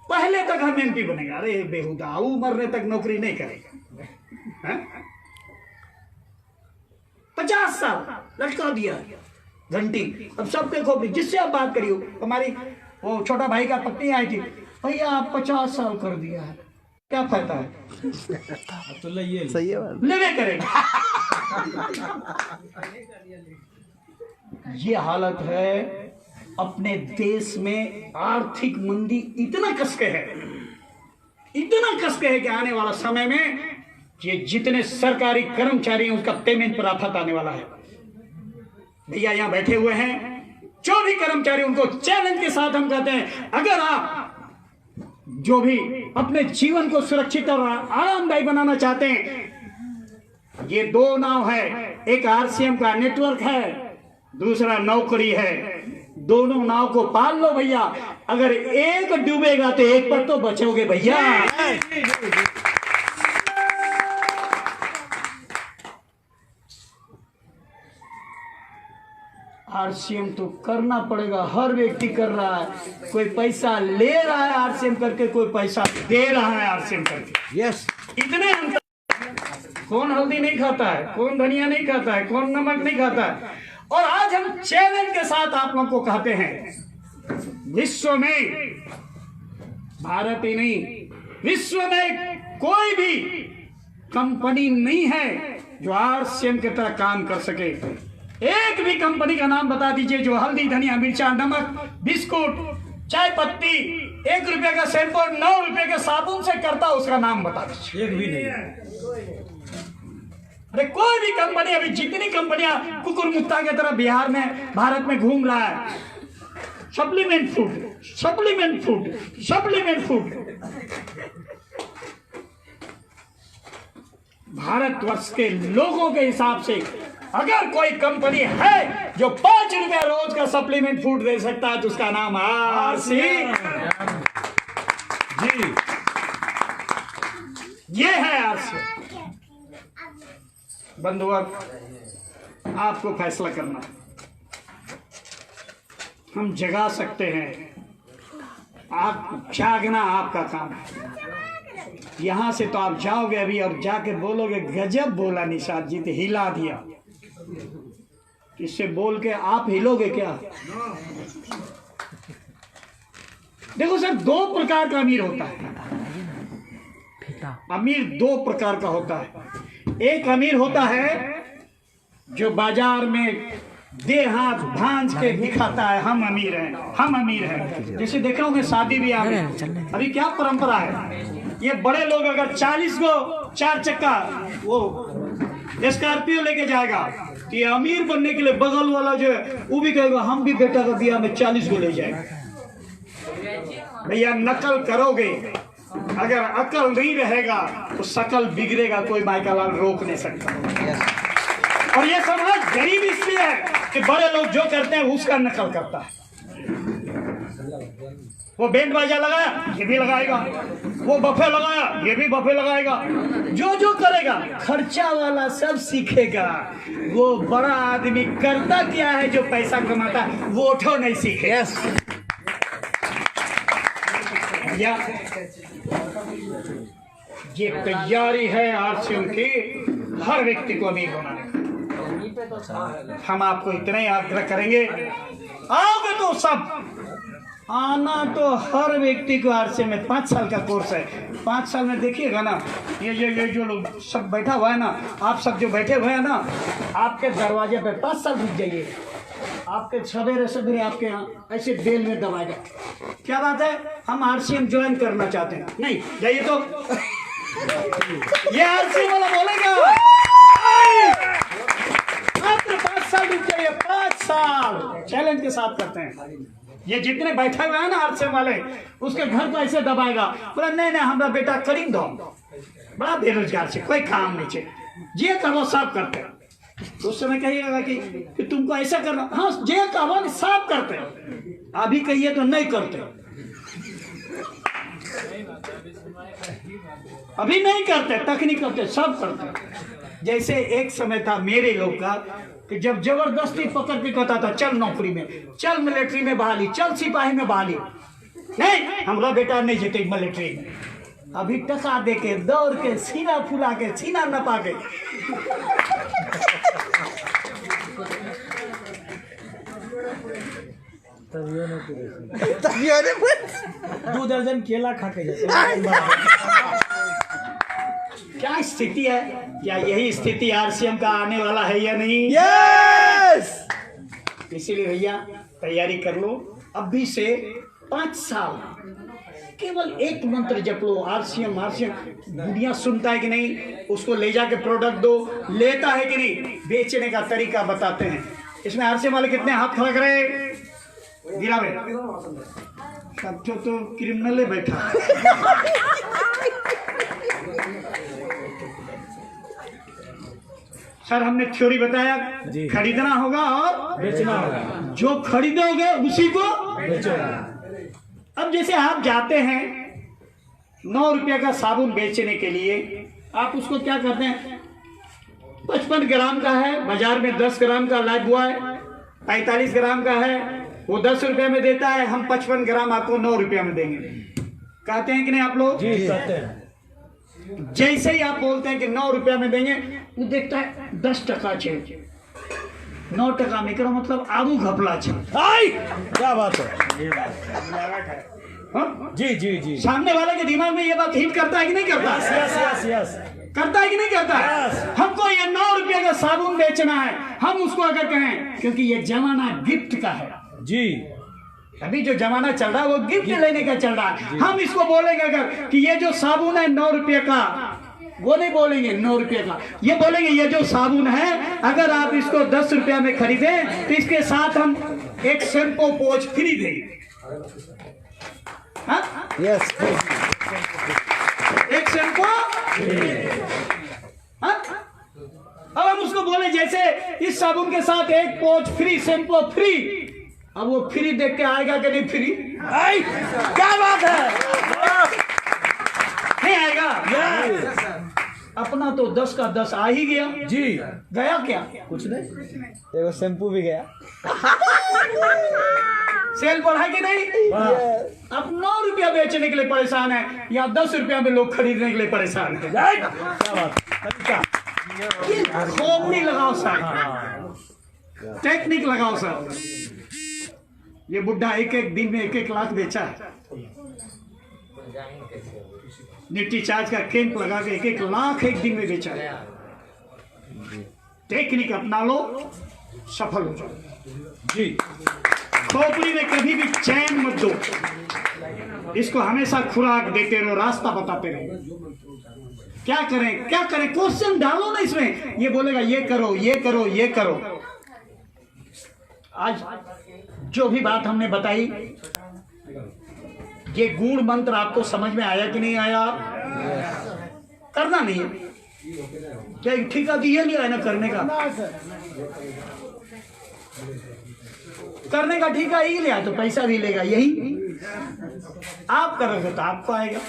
A: पहले तक हम एमपी बनेगा। अरे बेहुदा, वो मरने तक नौकरी नहीं करेगा। 50 साल लटका दिया घंटी। अब सबके खोपड़ी, जिससे आप बात करियो, हमारी वो छोटा भाई का पत्नी आई थी, भैया आप 50 साल कर दिया है, क्या फायदा है?
B: तो ले
E: सही है बात।
A: लेवे करेगा। ये हालत है अपने देश में। आर्थिक मंदी इतना कसके है कि आने वाला समय में ये जितने सरकारी कर्मचारी हैं उसका पेमेंट पर आफत आने वाला है। भैया यहाँ बैठे हुए हैं, जो भी कर्मचारी, उनको चैलेंज के साथ हम कहते हैं, अगर आप जो भी अपने जीवन को सुरक्षित और आरामदायी बनाना चाहते हैं, ये 2 नाव है, एक आरसीएम का नेटवर्क है, दूसरा नौकरी है। दोनों नाव को पाल लो भैया। अगर एक डूबेगा तो एक पर तो बचोगे भैया। आरसीएम तो करना पड़ेगा, हर व्यक्ति कर रहा है। कोई पैसा ले रहा है आरसीएम करके, कोई पैसा दे रहा है आरसीएम करके।
E: यस।
A: इतने अंतर। कौन हल्दी नहीं खाता है, कौन धनिया नहीं खाता है, कौन नमक नहीं खाता है। और आज हम चैलेंज के साथ आप लोगों को कहते हैं, विश्व में, भारत ही नहीं, विश्व में कोई भी कंपनी नहीं है जो आरसीएम की तरह काम कर सके। एक भी कंपनी का नाम बता दीजिए जो हल्दी, धनिया, मिर्चा, नमक, बिस्कुट, चाय पत्ती, 1 रुपए का शैम्पू, 9 रुपए के साबुन से करता, उसका नाम बता दीजिए।
C: एक भी नहीं।
A: अरे कोई भी कंपनी, अभी जितनी कंपनियां कुकुर मुत्ता की तरह बिहार में, भारत में घूम रहा है, supplement food, supplement food, supplement food. Bharatvarsh के लोगों के हिसाब से अगर कोई कंपनी है जो 5 रुपया रोज का सप्लीमेंट फूड दे सकता है तो उसका नाम आरसीएम जी, ये है आरसीएम। बंधुओं, आपको फैसला करना है। हम जगा सकते हैं, आप जागना आपका काम है। यहां से तो आप जाओगे अभी और जाके बोलोगे गजब बोला निषाद जी, तो हिला दिया। इससे बोल के आप हिलोगे क्या? देखो सर, 2 प्रकार का अमीर होता है। अमीर 2 प्रकार का होता है। एक अमीर होता है जो बाजार में दे हाथ भांज के दिखाता है, हम अमीर हैं, हम अमीर हैं। जैसे देखे होंगे शादी ब्याह में अभी क्या परंपरा है, ये बड़े लोग अगर 40 को 4 चक्का वो स्कॉर्पियो लेके जाएगा तो ये अमीर बनने के लिए बगल वाला जो है वो भी कहेगा हम भी बेटा का ब्याह में 40 को ले जाएगा। भैया नकल करोगे, अगर अकल नहीं रहेगा तो शकल बिगड़ेगा, कोई माइका लाल रोक नहीं सकता। और ये समाज गरीब इसलिए है कि बड़े लोग जो करते हैं उसका नकल करता है। वो बैंड बाजा लगाया ये भी लगाएगा, वो बफे लगाया ये भी बफे लगाएगा, जो जो करेगा खर्चा वाला सब सीखेगा। वो बड़ा आदमी करता क्या है जो पैसा कमाता है वो उठो नहीं सीखे। या ये तैयारी है आरसीएम की हर व्यक्ति को अमीर बनाने की। हम आपको इतना ही आग्रह करेंगे, आओगे तो सब आना, तो हर व्यक्ति को आरसीएम में 5 साल का कोर्स है। 5 साल में देखिएगा ना, ये जो लोग सब बैठा हुआ है ना, आप सब जो बैठे हुए हैं ना, आपके दरवाजे पे 5 साल रुक जाइए, आपके सवेरे सवेरे आपके यहाँ ऐसे बेल में दबाएगा, क्या बात है हम आरसीएम ज्वाइन करना चाहते हैं, नहीं जाइए तो ये आरसीएम वाला बोलेगा मात्र 5 साल रुक जाइए, 5 साल चैलेंज के साथ करते हैं। ये जितने बैठे हुए हैं ना आरसीएम वाले, उसके घर को ऐसे दबाएगा, बोला नहीं नहीं हमारा बेटा करीब दो, बड़ा बेरोजगार से कोई काम नहीं चाहिए, ये करो सब करते हैं। तो उस समय कहिएगा कि तुमको ऐसा करना, हाँ जे कहो सब करते हैं, अभी कहिए तो नहीं करते, अभी नहीं करते, तक नहीं करते, सब करते। जैसे एक समय था मेरे लोग का कि जब जबरदस्ती पकड़ के कहता था चल नौकरी में, चल मिलिट्री में बहाली, चल सिपाही में बहाली, नहीं हमारा बेटा नहीं जीते मिलिट्री में। अभी टका दे के दौड़ के सीना फुला के सीना नपा के
C: दो दर्जन केला खा के
A: क्या स्थिति है, क्या यही स्थिति आरसीएम का आने वाला है या नहीं?
E: यस।
A: इसीलिए भैया तैयारी कर लो, अभी से 5 साल केवल एक मंत्र जप लो, आरसीएम आरसीएम। दुनिया सुनता है कि नहीं, उसको ले जाके प्रोडक्ट दो, लेता है कि नहीं, बेचने का तरीका बताते हैं। इसमें आरसीएम वाले कितने हाथ खड़ा करे, गिरा में सब तो क्रिमिनल बैठा सर हमने थ्योरी बताया, खरीदना होगा और
C: बेचना होगा,
A: जो खरीदोगे उसी को
C: बेचोगे।
A: अब जैसे आप जाते हैं 9 रुपये का साबुन बेचने के लिए, आप उसको क्या करते हैं, 55 ग्राम का है, बाजार में 10 ग्राम का लाइफ बॉय 45 ग्राम का है, वो 10 रुपए में देता है, हम 55 ग्राम आपको 9 रुपया में देंगे। कहते हैं कि नहीं आप लोग?
B: जी कहते हैं।
A: जैसे ही आप बोलते हैं कि 9 रुपया में देंगे, वो देखता है 10 टका छे, 9 टका में करो मतलब आगू घपला छे।
B: आई क्या बात है।
A: हाँ?
B: जी जी जी।
A: सामने वाले के दिमाग में ये बात हिट करता है कि नहीं करता?
B: Yes yes yes.
A: करता है कि नहीं करता है? हमको ये 9 रुपये का साबुन बेचना है, हम उसको अगर कहें, क्योंकि ये जमाना गिफ्ट का है,
B: जी
A: अभी जो जमाना चल रहा है वो गिफ्ट लेने का चल रहा है। हम इसको बोलेंगे अगर कि ये जो साबुन है 9 रुपये का, वो नहीं बोलेंगे 9 रुपये का, ये बोलेंगे ये जो साबुन है अगर आप इसको 10 रुपया में खरीदें तो इसके साथ हम एक शैम्पू पोंछ फ्री देंगे। हाँ?
E: यस
A: एक शैम्पू। हाँ? अब हम उसको बोले जैसे इस साबुन के साथ एक पोंछ फ्री, शैम्पू फ्री। अब वो फ्री देख के आएगा कि नहीं? फ्री
B: आई क्या बात है।
A: नहीं आएगा। अपना तो 10 का 10 आ ही गया।
B: जी
A: गया क्या?
B: कुछ नहीं।
E: एगो शैम्पू भी गया।
A: सेल बढ़ा कि नहीं? अब 9 रुपया बेचने के लिए परेशान है या 10 रुपया में लोग खरीदने के लिए परेशान है।
B: आई, क्या बात तरीका।
A: ये खोपड़ी लगाओ सर, टेक्निक लगाओ सर। ये बुढ़ा एक दिन में 1 लाख बेचा है। निफ्टी चार्ज का कैंप लगा के 1 लाख एक दिन में बेचा है। टेक्निक अपना लो, सफल हो जाओ।
B: जी
A: खोपड़ी में कभी भी चैन मत दो, इसको हमेशा खुराक देते रहो, रास्ता बताते रहो। क्या करें क्या करें, क्वेश्चन डालो ना इसमें। ये बोलेगा ये करो ये करो ये करो। आज जो भी बात हमने बताई, ये गूढ़ मंत्र आपको समझ में आया कि नहीं आया? करना नहीं है क्या? ठीक है कि ये नहीं आया ना करने का? करने का ठीक है, ही लिया तो पैसा भी लेगा यही। आप करोगे तो आपको आएगा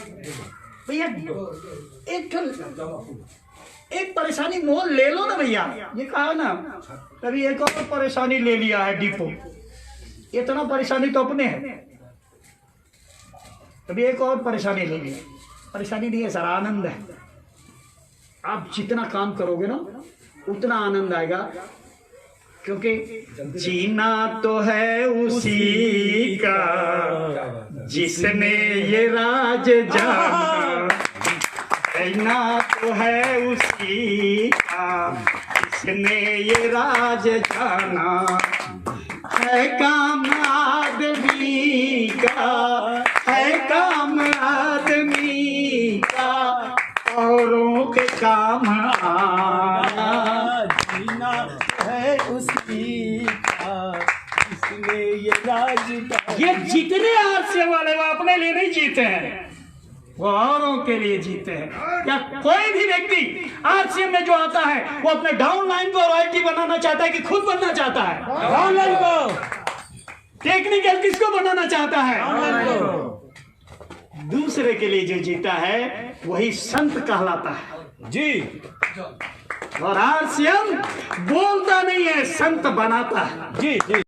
A: भैया। एक परेशानी मोल ले लो ना भैया। ये कहा ना, कभी एक और परेशानी ले लिया है डिपो। इतना परेशानी तो अपने है, कभी एक और परेशानी ले ली। परेशानी नहीं है सर, आनंद है। आप जितना काम करोगे ना उतना आनंद आएगा, क्योंकि जीना तो है उसी का जिसने ये राज जाना, रहना तो है उसी का जिसने ये राज जाना। है काम आदमी का, है काम आदमी का, औरों के काम आना।
B: जीना है उसी का इसने ये राज का।
A: ये जितने आरसीएम वाले वो अपने लिए नहीं जीते हैं, वो औरों के लिए जीते हैं। या कोई भी व्यक्ति आरसीएम में जो आता है वो अपने डाउनलाइन को रॉयल्टी बनाना चाहता है कि खुद बनना चाहता है?
B: डाउनलाइन को,
A: टेक्निकल किसको बनाना चाहता है?
B: डाउनलाइन को।
A: दूसरे के लिए जो जीता है वही संत कहलाता है।
B: जी
A: और आरसीएम बोलता नहीं है, संत बनाता है।
B: जी जी।